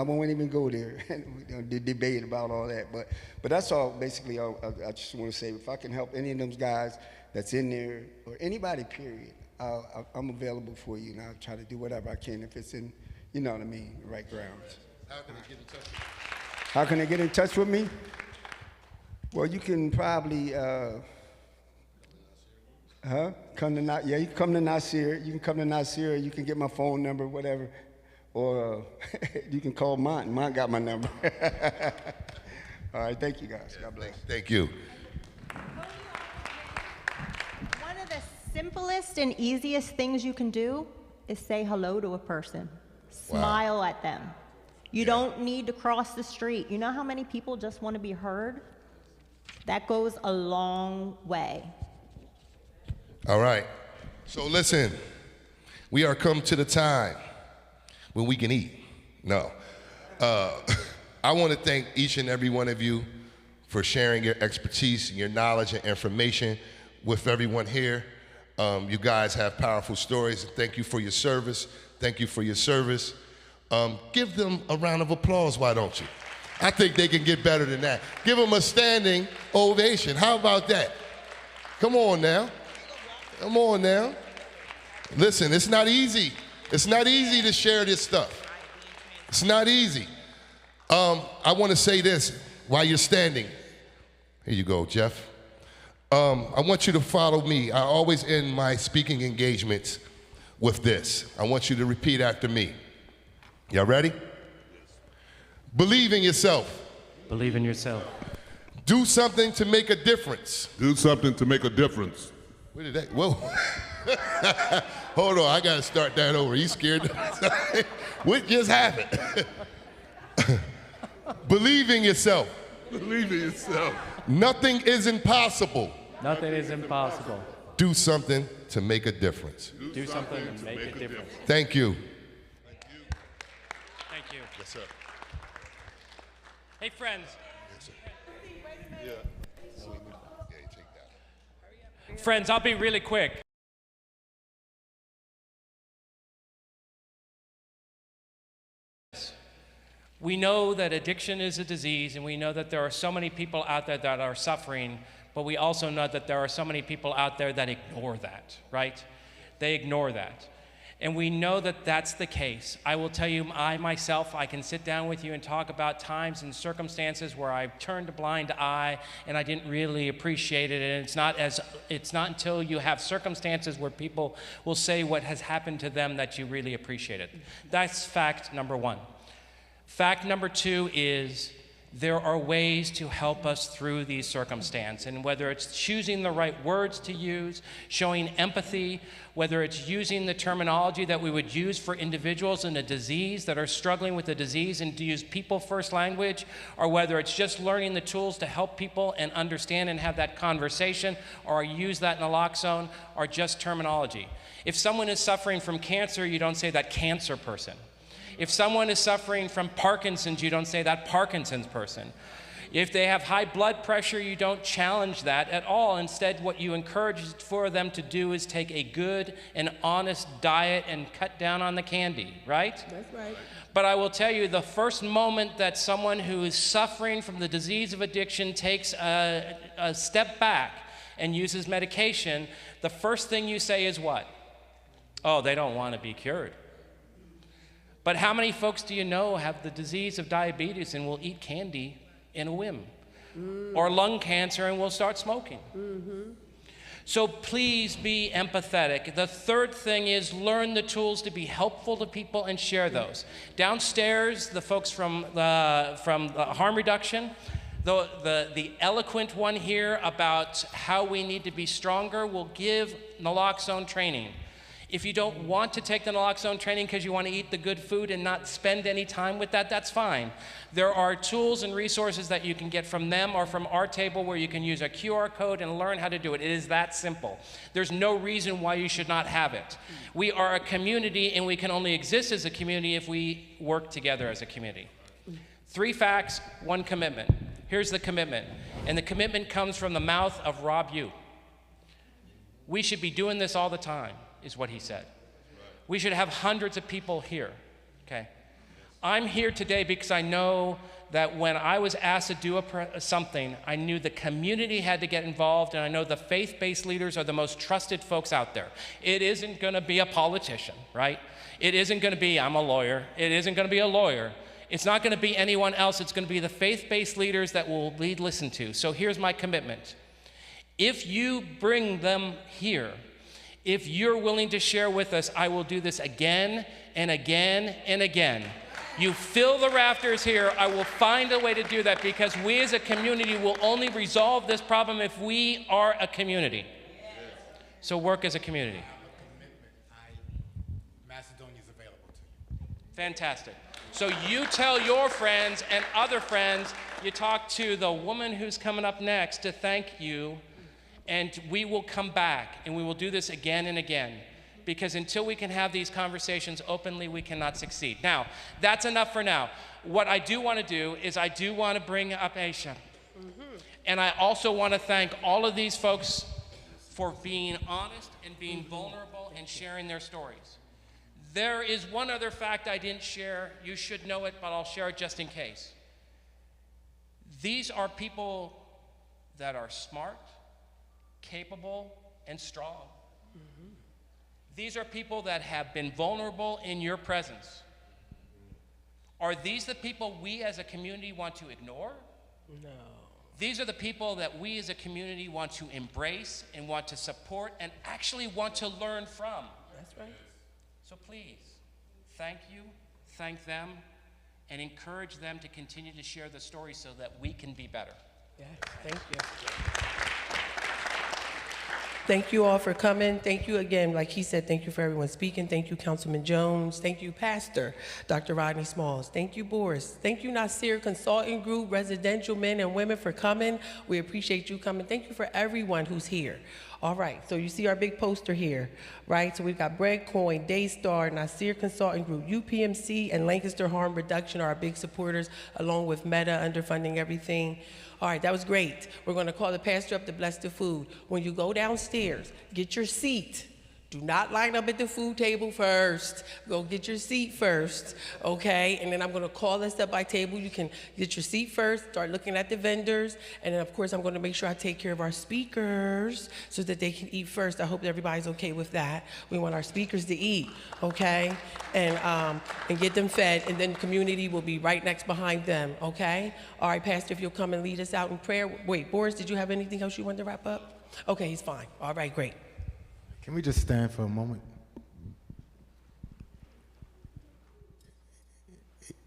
won't even go there and debate about all that. But that's all basically I just want to say. If I can help any of them guys that's in there, or anybody, period, I'm available for you, and I'll try to do whatever I can if it's in, you know what I mean, the right grounds. How can they get in touch with you? How can they get in touch with me? Well, you can probably, you can come to Nasir. You can come to Nasir. You can get my phone number, whatever. Or you can call Mont. Mont got my number. All right, thank you, guys. God bless. Thank you. One of the simplest and easiest things you can do is say hello to a person. Smile at them. You don't need to cross the street. You know how many people just want to be heard? That goes a long way. All right. So listen, we are come to the time when we can eat. No. I want to thank each and every one of you for sharing your expertise and your knowledge and information with everyone here. You guys have powerful stories. Thank you for your service. Thank you for your service. Give them a round of applause, why don't you? I think they can get better than that. Give them a standing ovation. How about that? Come on now. Come on now. Listen, it's not easy. It's not easy to share this stuff. It's not easy. I want to say this while you're standing. Here you go, Jeff. I want you to follow me. I always end my speaking engagements with this. I want you to repeat after me. Y'all ready? Believe in yourself. Believe in yourself. Do something to make a difference. Do something to make a difference. Where did that, whoa. Hold on, I gotta start that over. You scared? What just happened? Believe in yourself. Believe in yourself. Nothing is impossible. Nothing is impossible. Do something to make a difference. Do something to make a difference. Thank you. Thank you. Yes, sir. Hey, friends. Yes, sir. Yeah. Friends, I'll be really quick. We know that addiction is a disease, and we know that there are so many people out there that are suffering, but we also know that there are so many people out there that ignore that, right? They ignore that. And we know that that's the case. I will tell you, I can sit down with you and talk about times and circumstances where I turned a blind eye and I didn't really appreciate it. And it's not until you have circumstances where people will say what has happened to them that you really appreciate it. That's fact number one. Fact number two is there are ways to help us through these circumstances, and whether it's choosing the right words to use, showing empathy, whether it's using the terminology that we would use for individuals in a disease that are struggling with the disease and to use people first language, or whether it's just learning the tools to help people and understand and have that conversation, or use that naloxone, or just terminology. If someone is suffering from cancer, you don't say that cancer person. If someone is suffering from Parkinson's, you don't say that Parkinson's person. If they have high blood pressure, you don't challenge that at all. Instead, what you encourage for them to do is take a good and honest diet and cut down on the candy, right? That's right. But I will tell you, the first moment that someone who is suffering from the disease of addiction takes a step back and uses medication, the first thing you say is what? Oh, they don't want to be cured. But how many folks do you know have the disease of diabetes and will eat candy in a whim? Or lung cancer and will start smoking? So please be empathetic. The third thing is learn the tools to be helpful to people and share those. Downstairs, the folks from harm reduction, the eloquent one here about how we need to be stronger will give naloxone training. If you don't want to take the naloxone training because you want to eat the good food and not spend any time with that, that's fine. There are tools and resources that you can get from them or from our table where you can use a QR code and learn how to do it. It is that simple. There's no reason why you should not have it. We are a community, and we can only exist as a community if we work together as a community. 3 facts, 1 commitment. Here's the commitment. And the commitment comes from the mouth of Rob Yu. We should be doing this all the time, is what he said. We should have hundreds of people here, okay? I'm here today because I know that when I was asked to do something, I knew the community had to get involved, and I know the faith-based leaders are the most trusted folks out there. It isn't gonna be a politician, right? It isn't gonna be, I'm a lawyer. It isn't gonna be a lawyer. It's not gonna be anyone else. It's gonna be the faith-based leaders that will be listened to. So here's my commitment. If you bring them here, if you're willing to share with us, I will do this again and again and again. You fill the rafters here, I will find a way to do that, because we as a community will only resolve this problem if we are a community. So work as a community. Macedonia is available to you. Fantastic. So you tell your friends and other friends, you talk to the woman who's coming up next to thank you, and we will come back and we will do this again and again. Because until we can have these conversations openly, we cannot succeed. Now, that's enough for now. What I do want to do is I do want to bring up Aisha. And I also want to thank all of these folks for being honest and being vulnerable and sharing their stories. There is one other fact I didn't share. You should know it, but I'll share it just in case. These are people that are smart, capable, and strong. These are people that have been vulnerable in your presence. Are these the people we as a community want to ignore? No. These are the people that we as a community want to embrace and want to support and actually want to learn from. That's right. So please, thank you, thank them, and encourage them to continue to share the story so that we can be better. Yes, thank you. Thank you all for coming. Thank you again, like he said, thank you for everyone speaking. Thank you, Councilman Jones. Thank you, Pastor Dr. Rodney Smalls. Thank you, Boris. Thank you, Nasir Consulting Group, residential men and women for coming. We appreciate you coming. Thank you for everyone who's here. All right, so you see our big poster here, right? So we've got Breadcoin, Daystar, Nasir Consulting Group, UPMC, and Lancaster Harm Reduction are our big supporters, along with Meta underfunding everything. All right, that was great. We're going to call the pastor up to bless the food. When you go downstairs, get your seat. Do not line up at the food table first. Go get your seat first, okay? And then I'm gonna call us up by table. You can get your seat first, start looking at the vendors, and then of course I'm gonna make sure I take care of our speakers so that they can eat first. I hope that everybody's okay with that. We want our speakers to eat, okay? And get them fed, and then the community will be right next behind them, okay? All right, Pastor, if you'll come and lead us out in prayer. Wait, Boris, did you have anything else you wanted to wrap up? Okay, he's fine. All right, great. Can we just stand for a moment?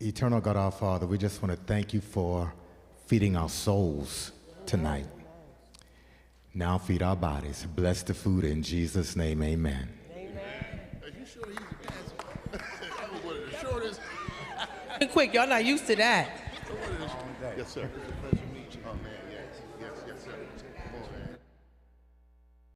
Eternal God, our Father, we just want to thank you for feeding our souls tonight. Now feed our bodies. Bless the food in Jesus' name, amen. Are you sure he's a pastor? That was one of the shortest. Quick, y'all not used to that. Yes, sir.